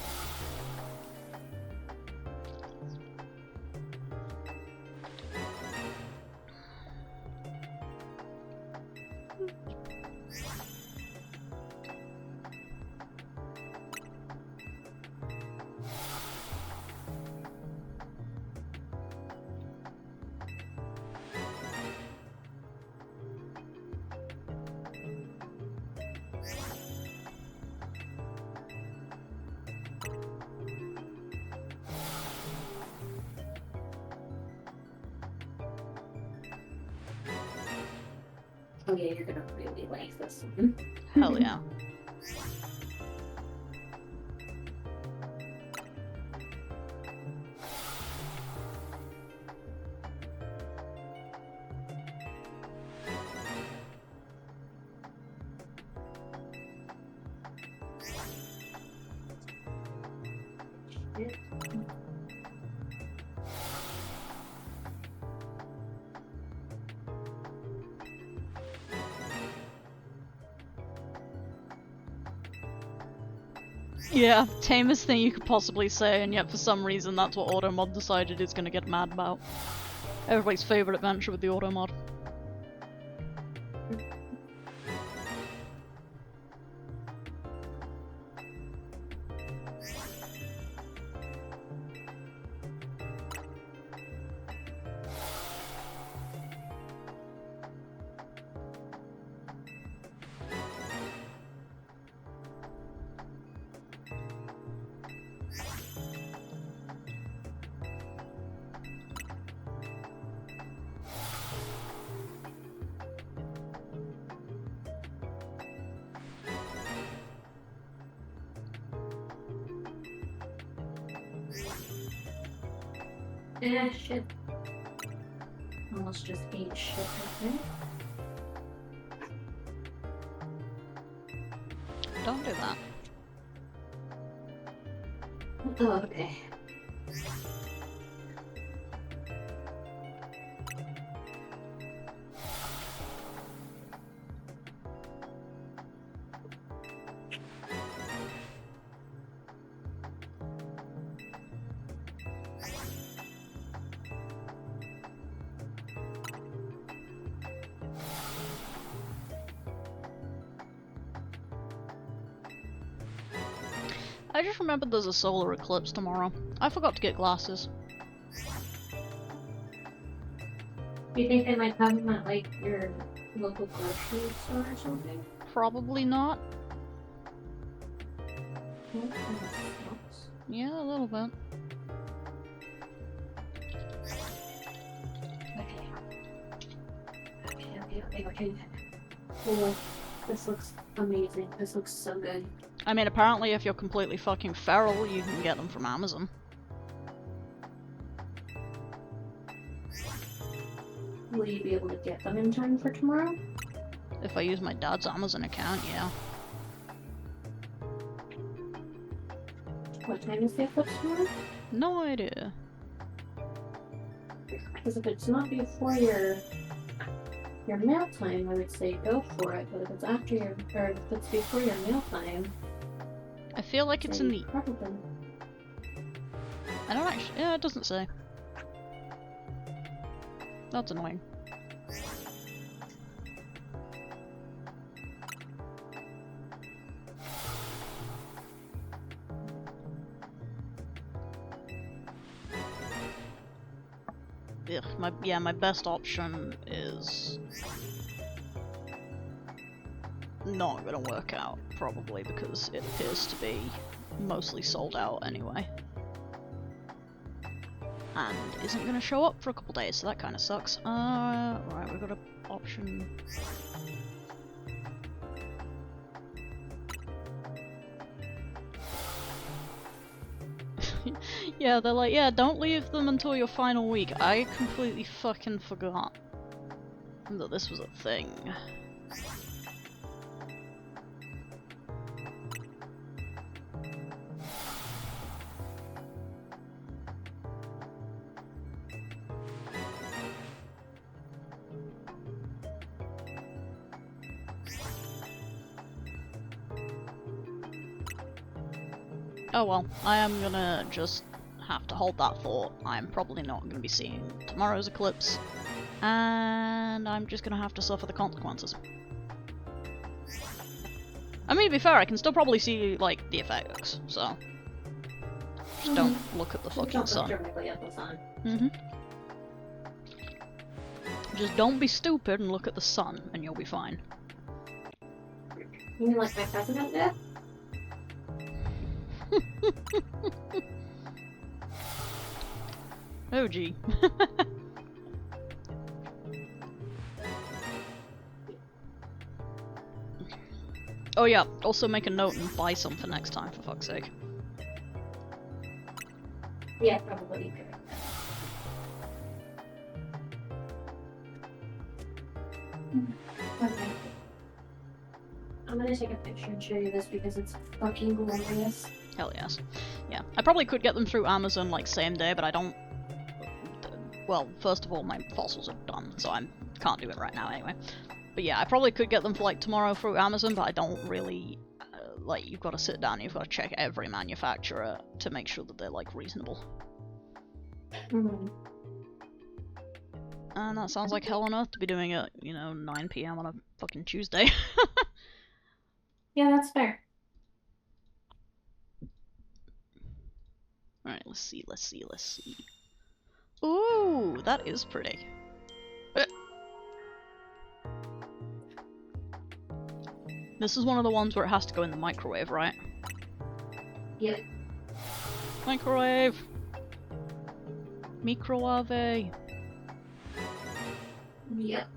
Speaker 2: Oh yeah, you're gonna really like this one.
Speaker 1: Hell yeah. Yeah, tamest thing you could possibly say, and yet for some reason that's what Automod decided it's gonna get mad about. Everybody's favourite adventure with the Automod.
Speaker 2: Yeah, shit. Almost just ate shit right
Speaker 1: Don't do that.
Speaker 2: there. Oh, okay.
Speaker 1: I just remembered there's a solar eclipse tomorrow. I forgot to get glasses.
Speaker 2: Do you think they might have them at like your local grocery store or something?
Speaker 1: Probably not.
Speaker 2: Well, that kinda sucks.
Speaker 1: Yeah, a little bit.
Speaker 2: Okay. Cool. This looks amazing. This looks so good.
Speaker 1: I mean, apparently if you're completely fucking feral, you can get them from Amazon.
Speaker 2: Will you be able to get them in time for tomorrow?
Speaker 1: If I use my dad's Amazon account, yeah.
Speaker 2: What time is the eclipse tomorrow?
Speaker 1: No idea.
Speaker 2: Because if it's not before your meal time, I would say go for it. But if it's after your, or if it's before your meal time,
Speaker 1: I feel like it's in the...
Speaker 2: probably.
Speaker 1: I don't actually... Yeah, it doesn't say. That's annoying. Ugh, my best option is not gonna work out, probably, because it appears to be mostly sold out anyway. And isn't gonna show up for a couple days, so that kinda sucks. Right, we've got an option. Yeah, they're like, yeah, don't leave them until your final week. I completely fucking forgot that this was a thing. Oh well, I am gonna just have to hold that thought. I'm probably not gonna be seeing tomorrow's eclipse, and I'm just gonna have to suffer the consequences. I mean, to be fair, I can still probably see, like, the effects, so... Just don't look at the fucking sun.
Speaker 2: Directly at the sun.
Speaker 1: Just don't be stupid and look at the sun, and you'll be fine.
Speaker 2: You mean like my president did?
Speaker 1: Oh gee. Oh yeah, also make a note and buy some for next time, for fuck's sake.
Speaker 2: Yeah, probably good. Okay. I'm gonna take a picture and show you this because it's fucking glorious.
Speaker 1: Hell yes. Yeah, I probably could get them through Amazon like same day, but I don't... Well, first of all, my fossils are done, so I can't do it right now anyway. But yeah, I probably could get them for like tomorrow through Amazon, but I don't really... like, you've got to sit down and you've got to check every manufacturer to make sure that they're like reasonable.
Speaker 2: Mm.
Speaker 1: And that sounds like hell on earth to be doing it, you know, 9 PM on a fucking Tuesday.
Speaker 2: Yeah, that's fair.
Speaker 1: Alright, let's see, let's see, let's see. Ooh, that is pretty. This is one of the ones where it has to go in the microwave, right?
Speaker 2: Yep.
Speaker 1: Microwave! Microwave!
Speaker 2: Yep.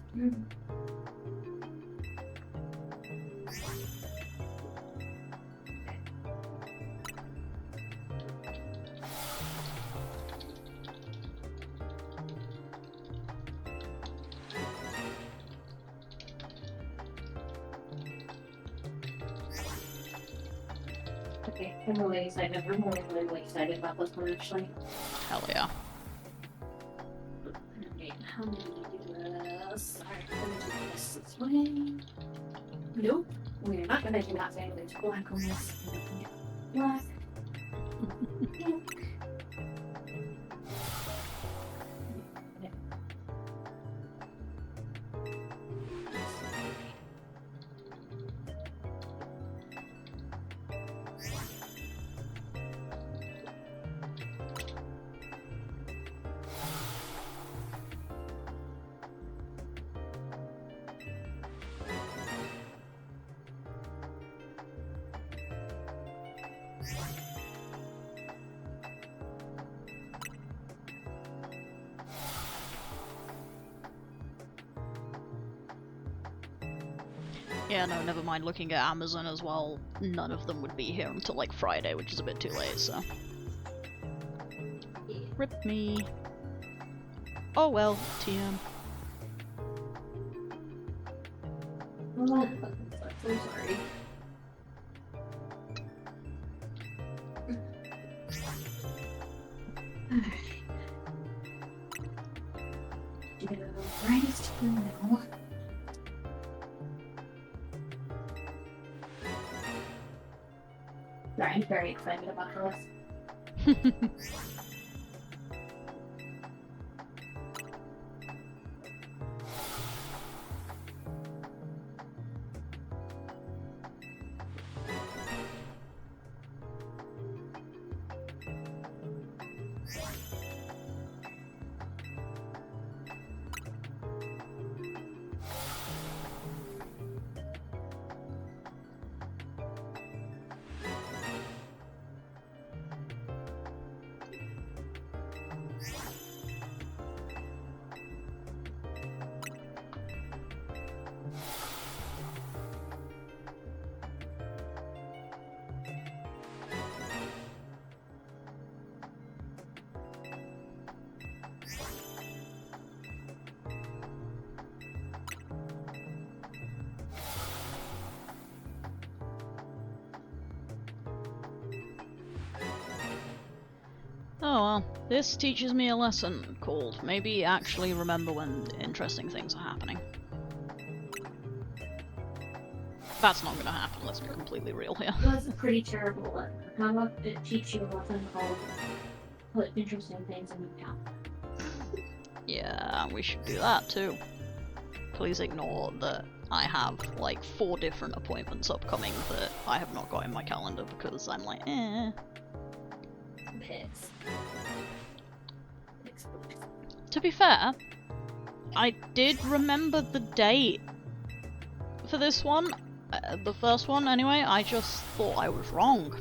Speaker 2: Okay, I'm really excited. I'm really excited about this one actually.
Speaker 1: Hell yeah.
Speaker 2: Okay, how do we do this? Alright, I'm gonna do this way. Nope, we're not gonna do that way. There's black on this. Black. Nope.
Speaker 1: Yeah, no, never mind looking at Amazon as well. None of them would be here until like Friday, which is a bit too late, so. Rip me. Oh well, TM.
Speaker 2: Oh, that fucking sucks. I'm sorry. Do the brightest for now. Sorry, I'm very excited about this.
Speaker 1: Oh well, this teaches me a lesson called maybe actually remember when interesting things are happening. That's not gonna happen, let's be completely real here.
Speaker 2: That's a pretty terrible one. How about it teach you a lesson called put interesting things in the calendar?
Speaker 1: Yeah, we should do that too. Please ignore that I have like 4 different appointments upcoming that I have not got in my calendar because I'm like, eh.
Speaker 2: Pigs.
Speaker 1: To be fair, I did remember the date for this one, the first one anyway, I just thought I was wrong.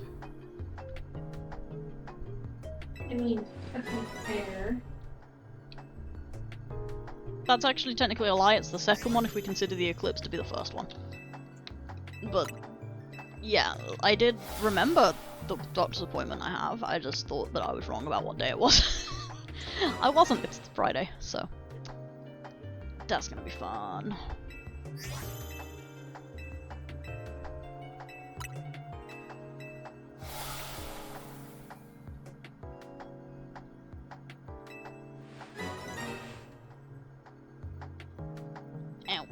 Speaker 2: I mean, okay, fair.
Speaker 1: That's actually technically a lie, it's the second one if we consider the eclipse to be the first one. But Yeah, I did remember the doctor's appointment I have. I just thought that I was wrong about what day it was. I wasn't. It's Friday, so that's gonna be fun. Ow.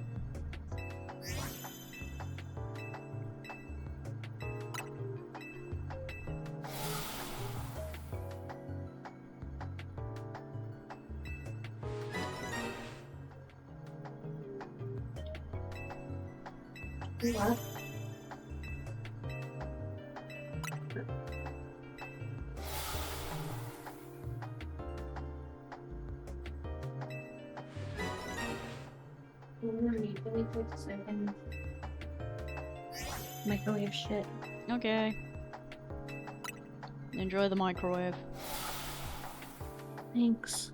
Speaker 2: What? Really quick so I can
Speaker 4: Microwave shit.
Speaker 1: Okay. Enjoy the microwave.
Speaker 4: Thanks.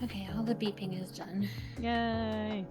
Speaker 4: Okay, all the beeping is done.
Speaker 1: Yay.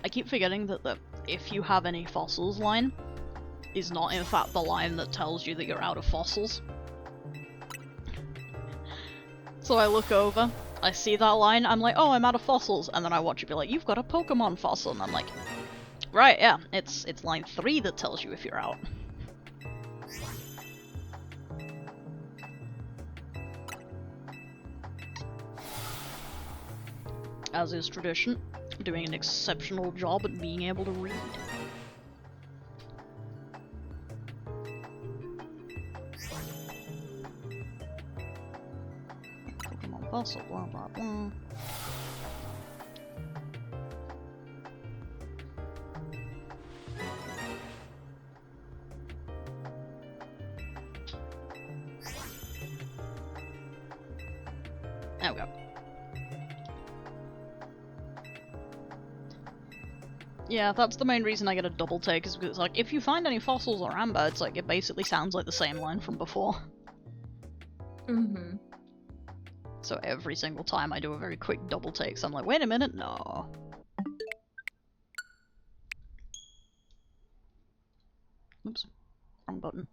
Speaker 1: I keep forgetting that the if you have any fossils line is not in fact the line that tells you that you're out of fossils. So I look over, I see that line, I'm like, oh, I'm out of fossils, and then I watch it be like, you've got a Pokemon fossil, and I'm like, right, yeah, it's line 3 that tells you if you're out. As is tradition, doing an exceptional job at being able to read. Pokemon fossil, blah blah blah. There we go. Yeah, that's the main reason I get a double take, is because, like, if you find any fossils or amber, it's like, it basically sounds like the same line from before.
Speaker 4: Mm-hmm.
Speaker 1: So every single time I do a very quick double take, so I'm like, wait a minute, no. Oops, wrong button.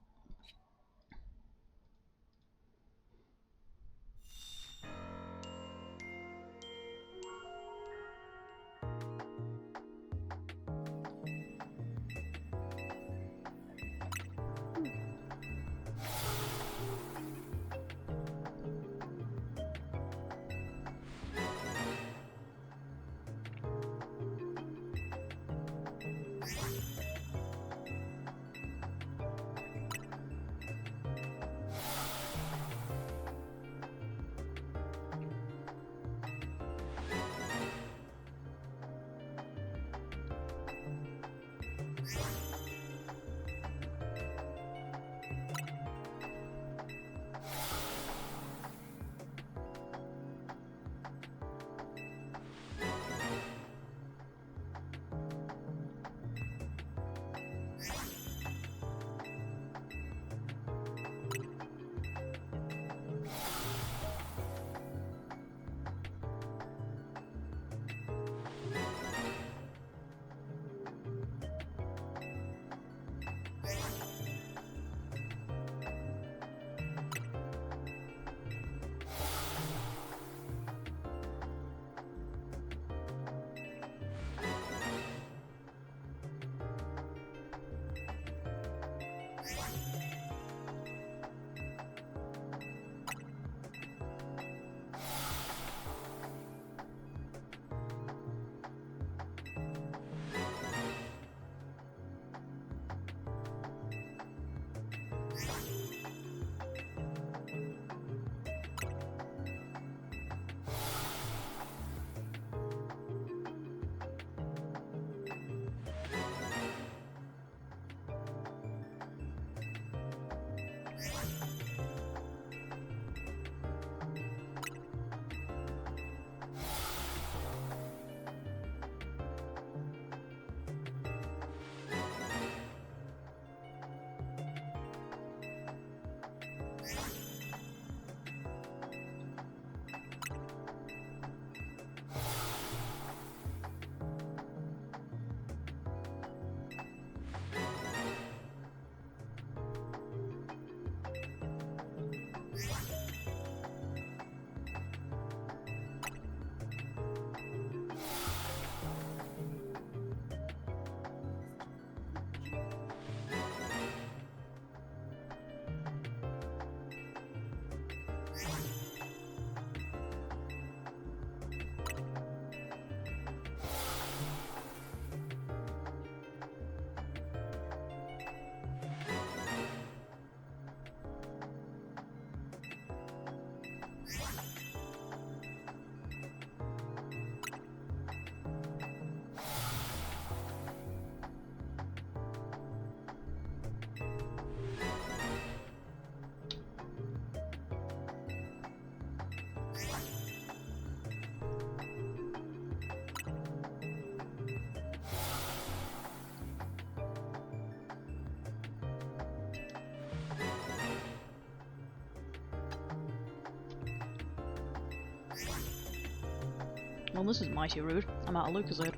Speaker 1: Well, this is mighty rude. I'm out of Lucozade.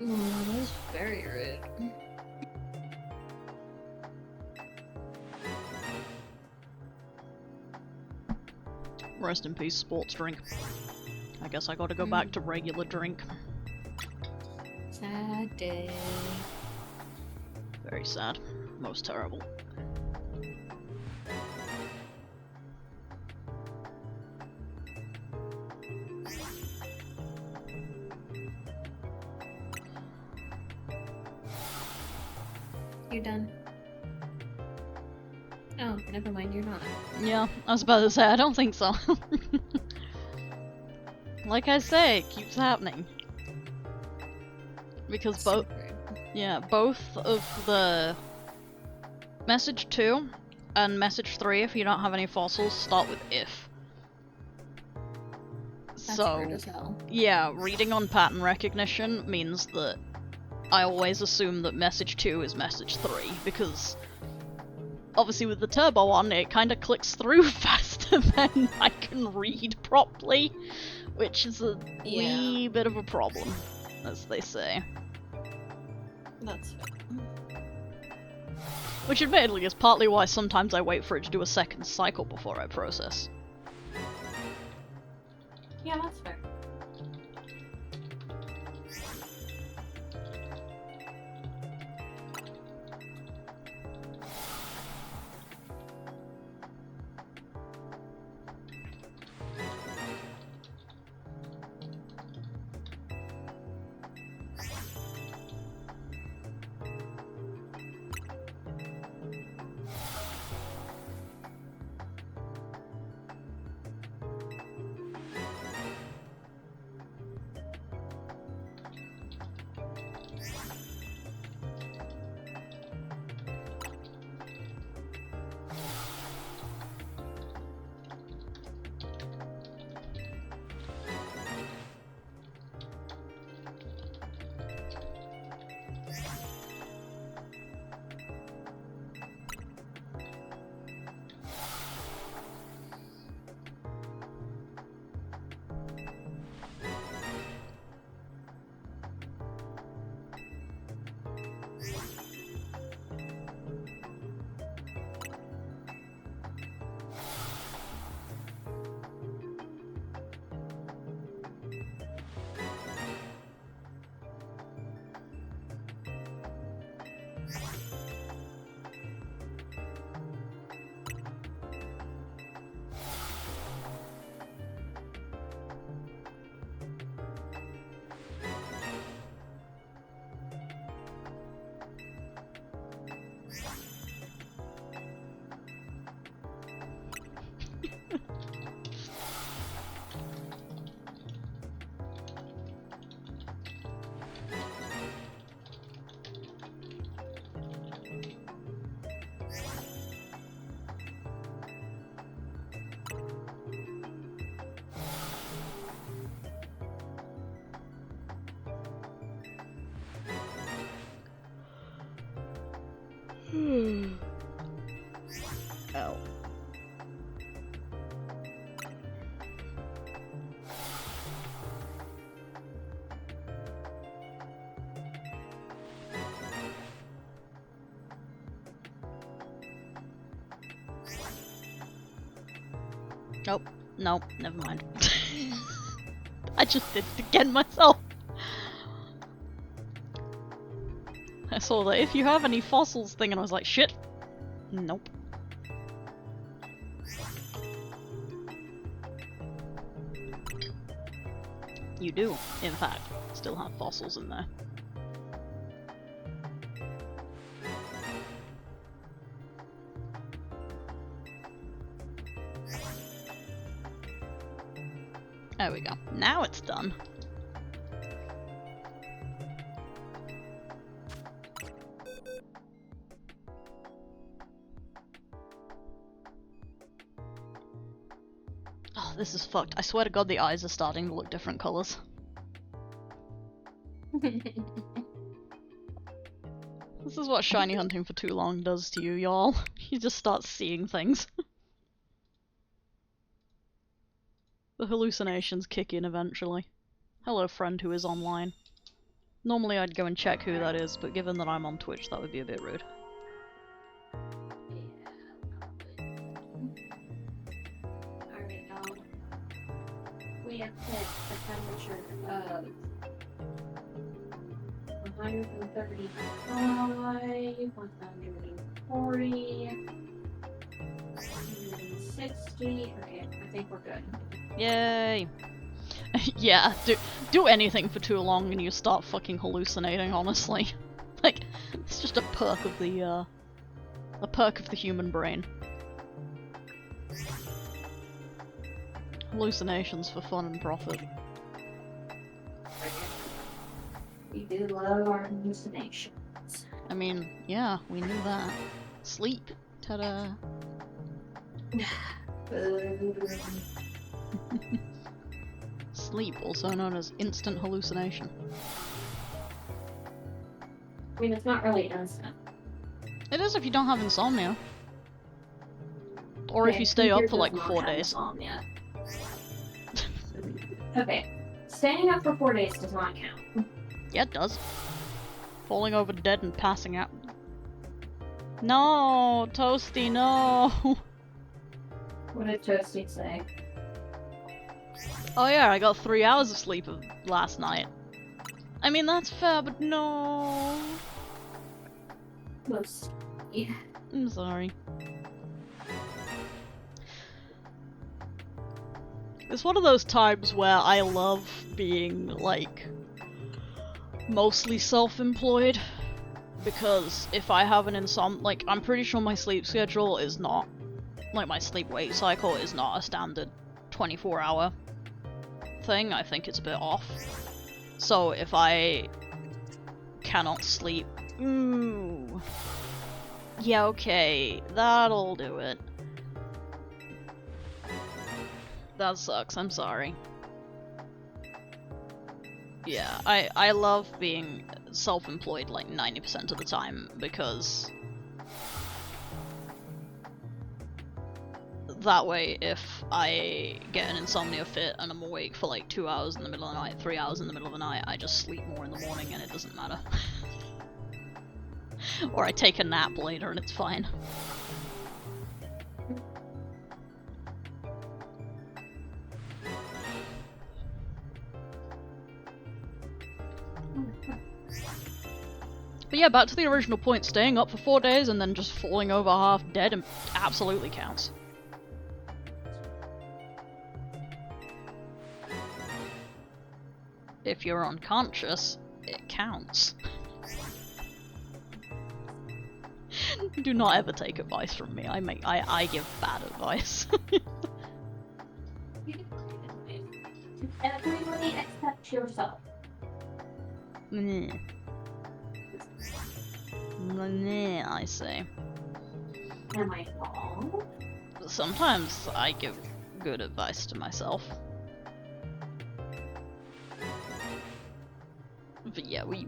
Speaker 4: Oh, that is very rude.
Speaker 1: Rest in peace, sports drink. I guess I gotta go back to regular drink.
Speaker 4: Sad day.
Speaker 1: Very sad. Most terrible.
Speaker 4: You done? Oh, never mind, you're not.
Speaker 1: Yeah, I was about to say, I don't think so. Like I say, it keeps happening. Because both, yeah, both of the message 2 and message 3, if you don't have any fossils, start with if.
Speaker 4: That's
Speaker 1: So,
Speaker 4: rude as hell.
Speaker 1: yeah, reading on pattern recognition means that I always assume that message 2 is message 3, because obviously with the turbo on, it kind of clicks through faster than I can read properly, which is a wee bit of a problem, as they say.
Speaker 4: That's fair.
Speaker 1: Which admittedly is partly why sometimes I wait for it to do a second cycle before I process.
Speaker 4: Yeah, that's fair.
Speaker 1: Oh. Nope. Nope. Never mind. I just did it again myself. I saw that if you have any fossils thing and I was like, shit. Nope. You do, in fact, still have fossils in there. There we go. Now it's done. Oh, this is fucked. I swear to god the eyes are starting to look different colours. This is what shiny hunting for too long does to you, y'all. You just start seeing things. The hallucinations kick in eventually. Hello, friend who is online. Normally I'd go and check who that is, but given that I'm on Twitch, that would be a bit rude.
Speaker 2: Alright, we have hit a temperature of 135, 140, 160. Okay, I think we're good.
Speaker 1: Yay! Yeah, do anything for too long and you start fucking hallucinating, honestly. Like, it's just a perk of the human brain. Hallucinations for fun and profit.
Speaker 2: We do love our hallucinations.
Speaker 1: I mean, yeah, we knew that. Sleep. Ta-da. Sleep, also known as instant hallucination.
Speaker 2: I mean, it's not really instant.
Speaker 1: It is if you don't have insomnia. Or if you stay up for like 4 days.
Speaker 2: Insomnia. Okay, staying up for 4 days does not count.
Speaker 1: Yeah, it does. Falling over dead and passing out. No, Toasty, no!
Speaker 2: What did Toasty say?
Speaker 1: Oh yeah, I got 3 hours of sleep last night. I mean, that's fair, but no.
Speaker 2: Yeah.
Speaker 1: I'm sorry. It's one of those times where I love being, like, mostly self-employed. Because if I have an like, I'm pretty sure my sleep schedule is not, like, my sleep-wake cycle is not a standard 24-hour thing. I think it's a bit off. So if I cannot sleep, ooh, yeah, okay, that'll do it. That sucks, I'm sorry. Yeah, I love being self-employed like 90% of the time because that way if I get an insomnia fit and I'm awake for like 2 hours in the middle of the night, 3 hours in the middle of the night, I just sleep more in the morning and it doesn't matter. Or I take a nap later and it's fine. But yeah, back to the original point, staying up for 4 days and then just falling over half dead absolutely counts. If you're unconscious, it counts. Do not ever take advice from me. I give bad advice.
Speaker 2: Everybody except yourself.
Speaker 1: I say.
Speaker 2: Am I wrong?
Speaker 1: Sometimes I give good advice to myself. But yeah, we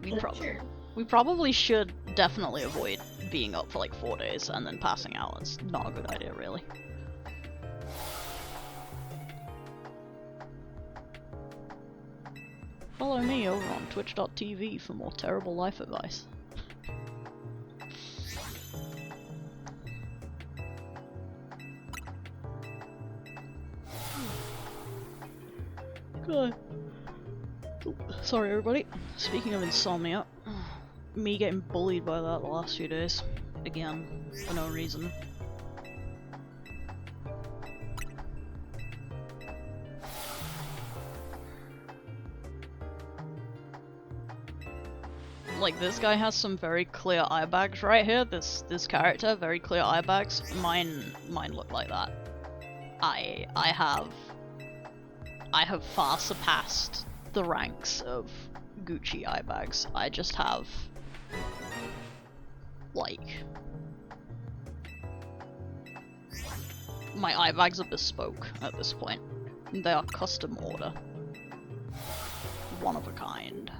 Speaker 1: probably should definitely avoid being up for like 4 days and then passing out. It's not a good idea, really. Follow me over on twitch.tv for more terrible life advice. God. Sorry everybody. Speaking of insomnia, me getting bullied by that the last few days. Again, for no reason. Like, this guy has some very clear eye bags right here. This character, very clear eye bags. Mine look like that. I have far surpassed the ranks of Gucci eye bags. I just have, like, my eye bags are bespoke at this point. They are custom order. One of a kind.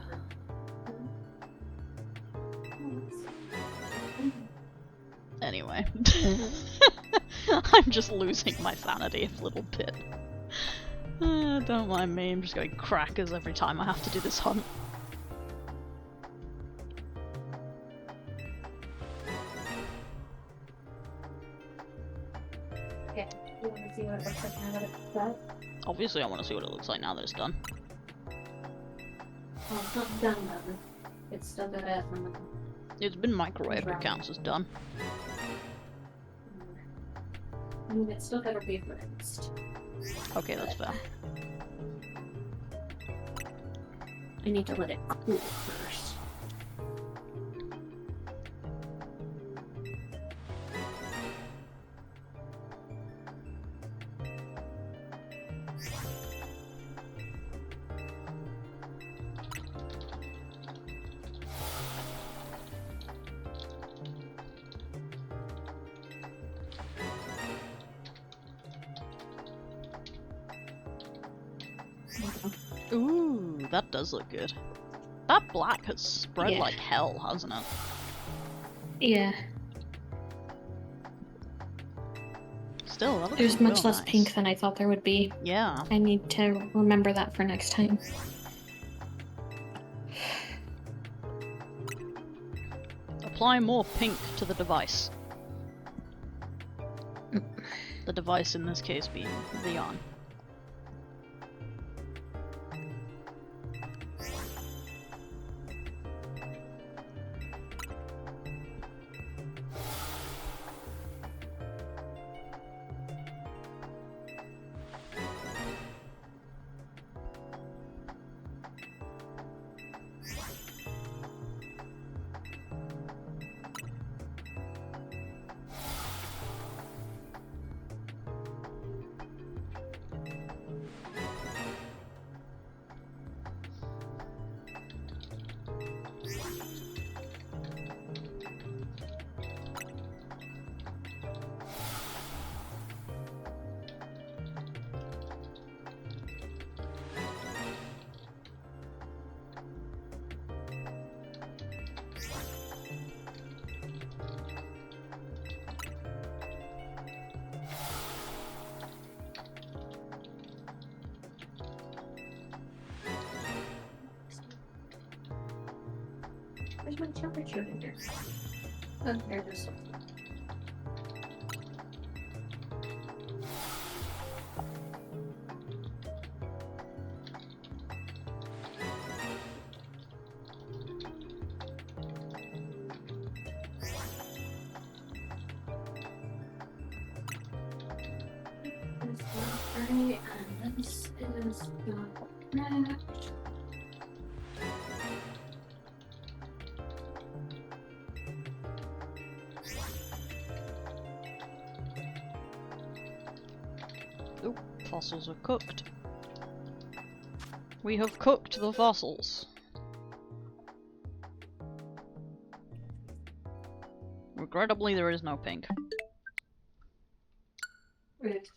Speaker 1: Anyway. I'm just losing my sanity a little bit. Don't mind me, I'm just going crackers every time I have to do this hunt.
Speaker 2: Okay, you want to see what it looks like now that it's done?
Speaker 1: Obviously I want to see what it looks like now that it's done.
Speaker 2: Oh, it's not done though. It's still got it.
Speaker 1: It's been microwaved, it counts as done.
Speaker 2: I mean, it's still got to be rinsed.
Speaker 1: Okay, that's fair.
Speaker 2: I need to let it cool first.
Speaker 1: Ooh, that does look good. That black has spread
Speaker 3: Yeah.
Speaker 1: like hell, hasn't it?
Speaker 3: Yeah.
Speaker 1: Still, that looks
Speaker 3: There's
Speaker 1: real
Speaker 3: much less
Speaker 1: nice.
Speaker 3: pink than I thought there would be.
Speaker 1: Yeah.
Speaker 3: I need to remember that for next time.
Speaker 1: Apply more pink to the device. The device in this case being the yarn.
Speaker 2: Where's my temperature meter? Oh, there it is. This is not right, and this is not correct.
Speaker 1: Oop, fossils are cooked. We have cooked the fossils. Regrettably, there is no pink.
Speaker 2: Right.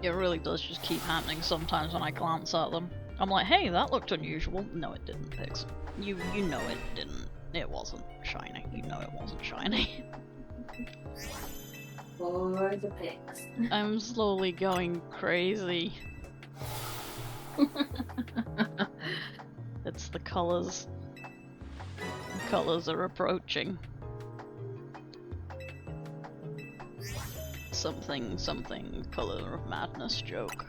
Speaker 1: It really does just keep happening sometimes when I glance at them. I'm like, hey, that looked unusual. No, it didn't, Pigs. You know it didn't. It wasn't shiny. You know it wasn't shiny.
Speaker 2: For the pigs.
Speaker 1: I'm slowly going crazy. It's the colours. The colours are approaching. Something, colour of madness joke.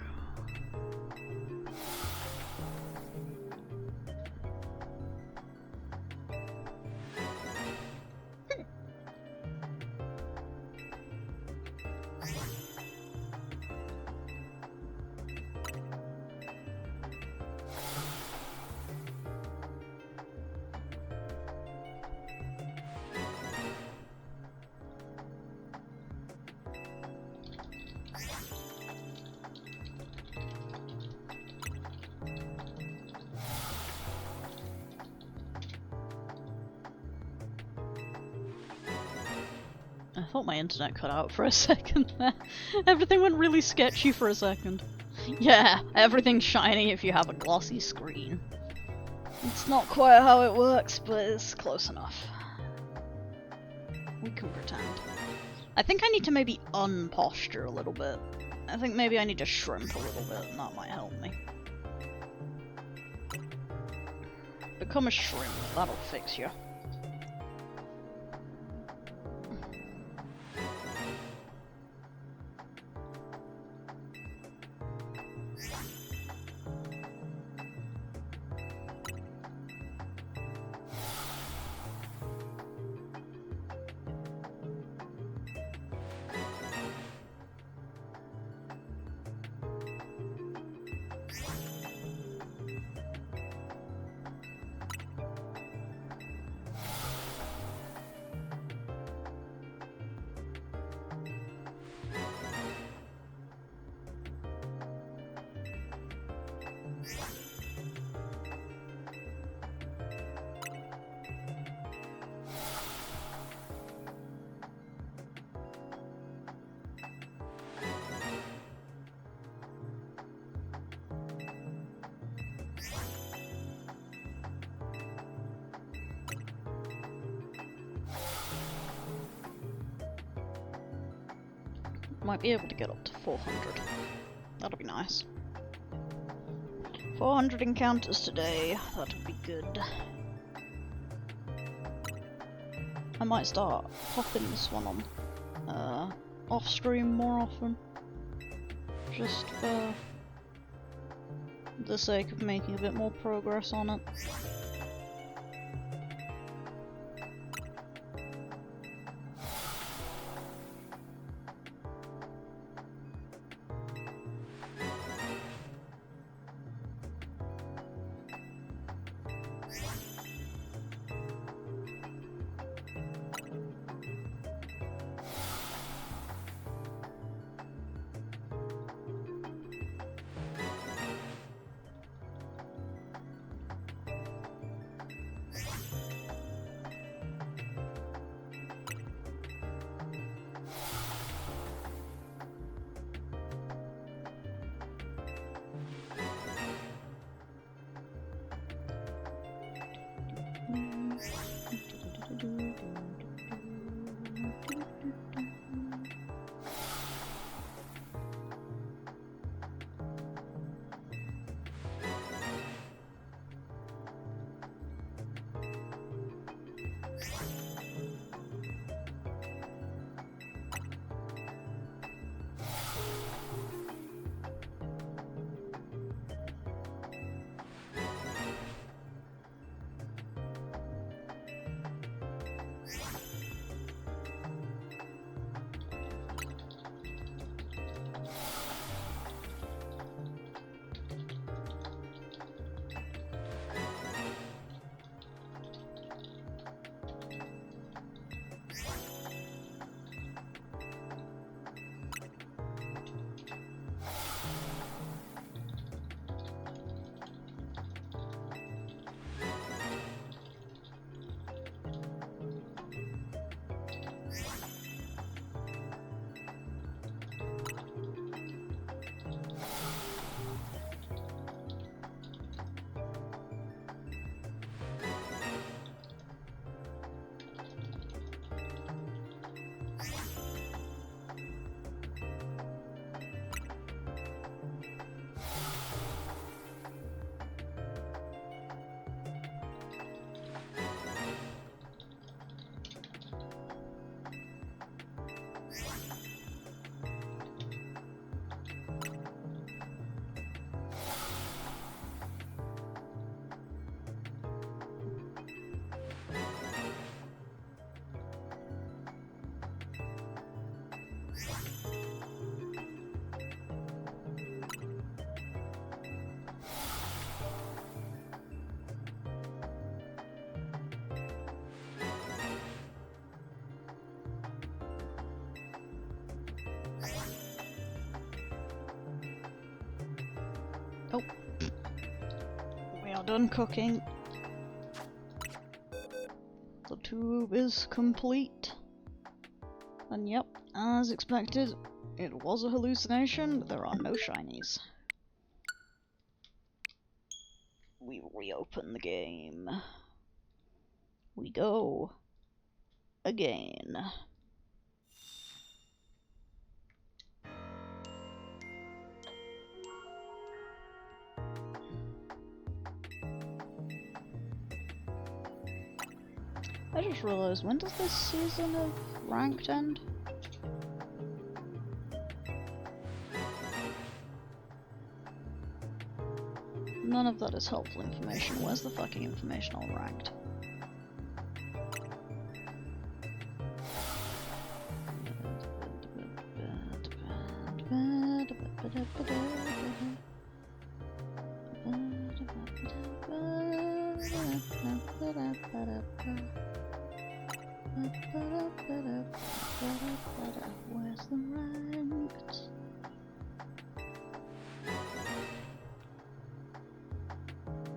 Speaker 1: I thought my internet cut out for a second there. Everything went really sketchy for a second. Yeah, everything's shiny if you have a glossy screen. It's not quite how it works, but it's close enough. We can pretend. I think I need to maybe unposture a little bit. I think maybe I need to shrimp a little bit, and that might help me. Become a shrimp, that'll fix you. Might be able to get up to 400. That'll be nice. 400 encounters today. That'll be good. I might start popping this one on off stream more often. Just for the sake of making a bit more progress on it. Oh. We are done cooking. The tube is complete. And yep, as expected, it was a hallucination, but there are no shinies. We reopen the game. We go. Again. I just realised, when does this season of Ranked end? None of that is helpful information. Where's the fucking information on Ranked? Where's the Ranked?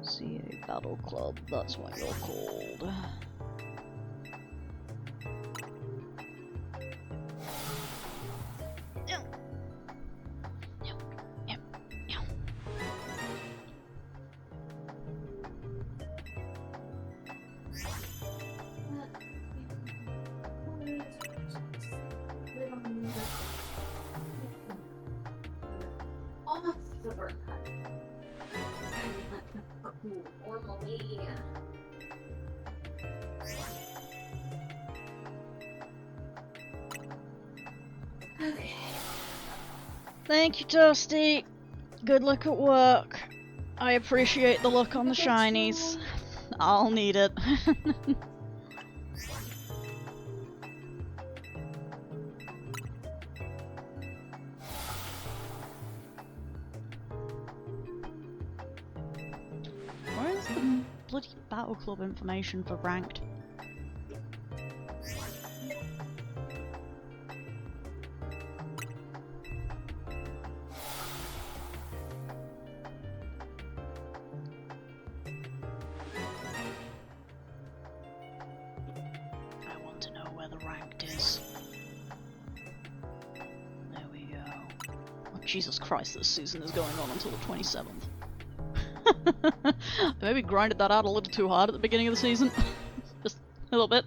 Speaker 1: CA Battle Club, that's what you're called.
Speaker 2: Off the bird cut. Normally. Okay.
Speaker 1: Thank you, Toasty. Good luck at work. I appreciate the look on the shinies. I'll need it. Where is the bloody Battle Club information for Ranked? I want to know where the Ranked is. There we go. Oh, Jesus Christ, this season is going on until the 27th. I maybe grinded that out a little too hard at the beginning of the season. Just a little bit.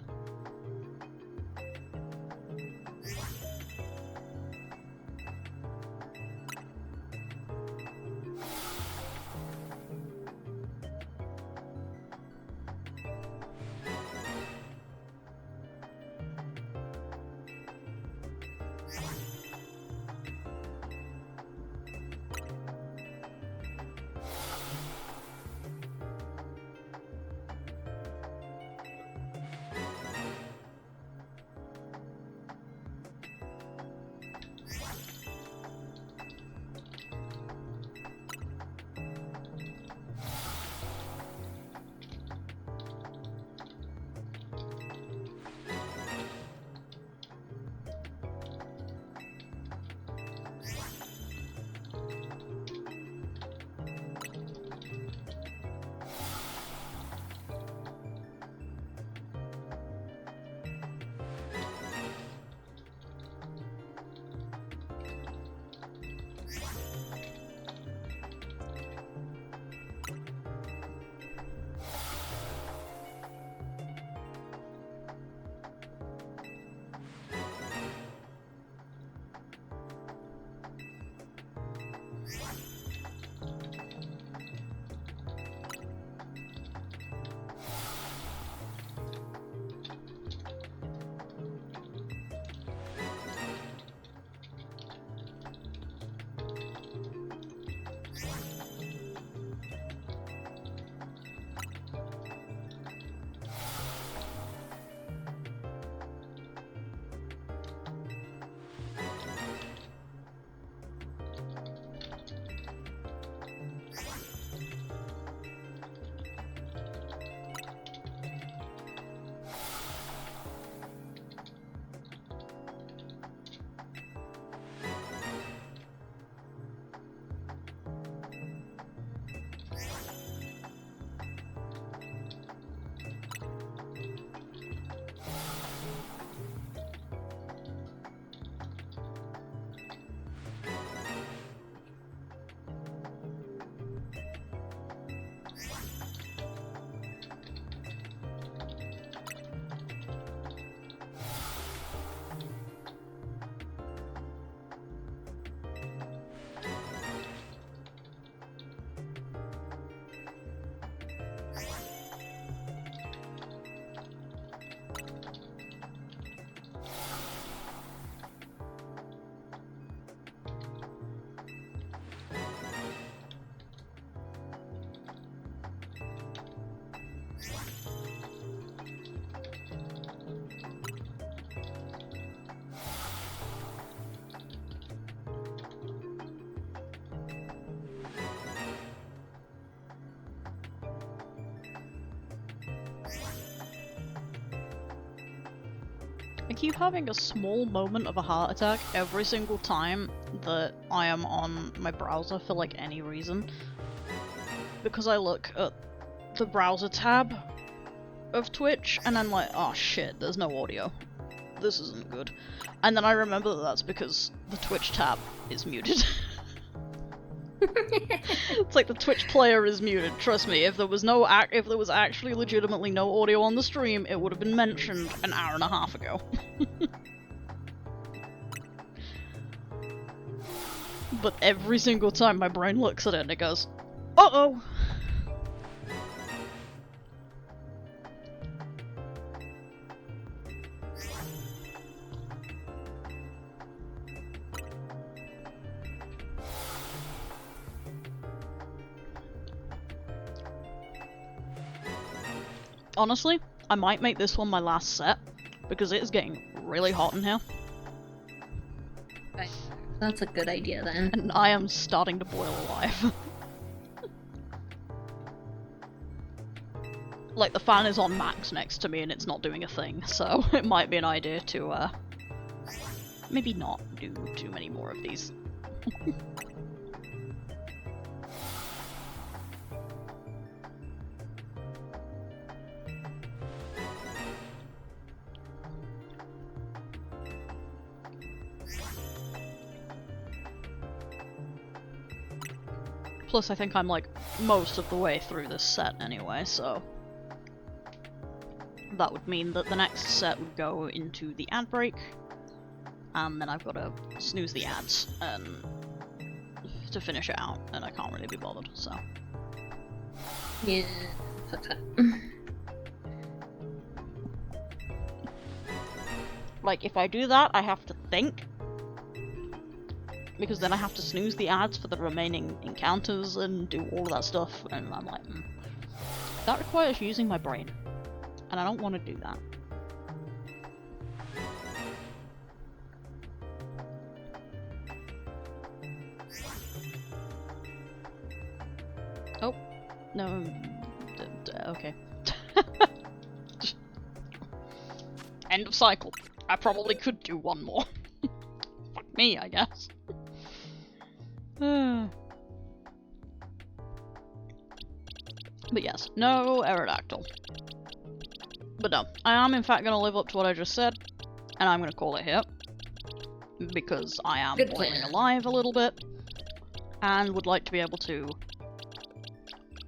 Speaker 1: keep having a small moment of a heart attack every single time that I am on my browser for like any reason. Because I look at the browser tab of Twitch and I'm like, oh shit, there's no audio. This isn't good. And then I remember that that's because the Twitch tab is muted. It's like the Twitch player is muted. Trust me, if there was actually legitimately no audio on the stream, it would have been mentioned an hour and a half ago. But every single time my brain looks at it and it goes, uh-oh! Honestly, I might make this one my last set, because it is getting really hot in here.
Speaker 3: Right. That's a good idea then.
Speaker 1: And I am starting to boil alive. Like, the fan is on max next to me and it's not doing a thing, so it might be an idea to, maybe not do too many more of these. Plus, I think I'm like most of the way through this set anyway, so that would mean that the next set would go into the ad break, and then I've got to snooze the ads and to finish it out, and I can't really be bothered, so.
Speaker 3: Yeah, fuck that.
Speaker 1: Like, if I do that, I have to think, because then I have to snooze the ads for the remaining encounters and do all of that stuff, and I'm like, that requires using my brain, and I don't want to do that. Oh, no, okay. End of cycle. I probably could do one more. Fuck me, I guess. But yes, no Aerodactyl. But no, I am in fact going to live up to what I just said, and I'm going to call it here. Because I am
Speaker 3: Good
Speaker 1: boiling
Speaker 3: plan.
Speaker 1: alive a little bit, and would like to be able to,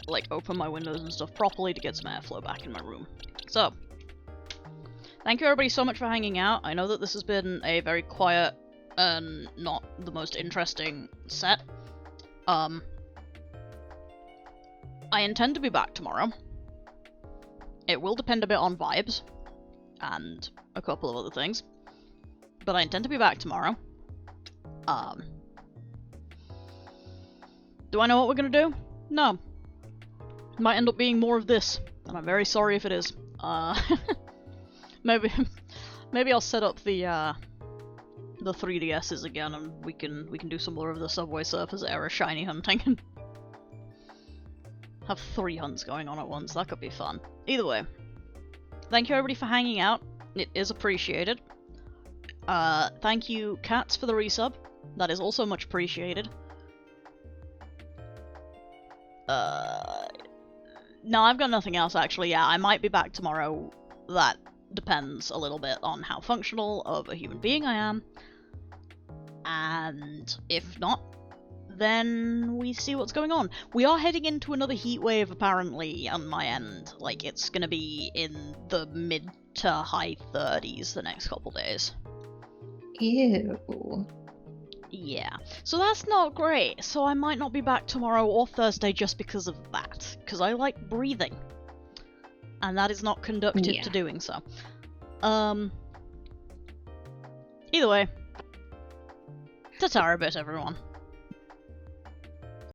Speaker 1: like, open my windows and stuff properly to get some airflow back in my room. So, thank you everybody so much for hanging out. I know that this has been a very quiet and not the most interesting set. I intend to be back tomorrow. It will depend a bit on vibes and a couple of other things, but I intend to be back tomorrow. Do I know what we're gonna do? No. Might end up being more of this, and I'm very sorry if it is. Maybe I'll set up the 3DSs again, and we can do some more of the Subway Surfers era shiny hunting and have 3 hunts going on at once. That could be fun. Either way, thank you everybody for hanging out. It is appreciated. Thank you, Cats, for the resub. That is also much appreciated. No, I've got nothing else actually. Yeah, I might be back tomorrow. That depends a little bit on how functional of a human being I am. And if not, then we see what's going on. We are heading into another heat wave apparently on my end. Like, it's gonna be in the mid to high 30s the next couple days.
Speaker 3: Ew.
Speaker 1: Yeah, so that's not great. So I might not be back tomorrow or Thursday just because of that. Because I like breathing. And that is not conducive to doing so. Either way, ta-ta a bit, everyone.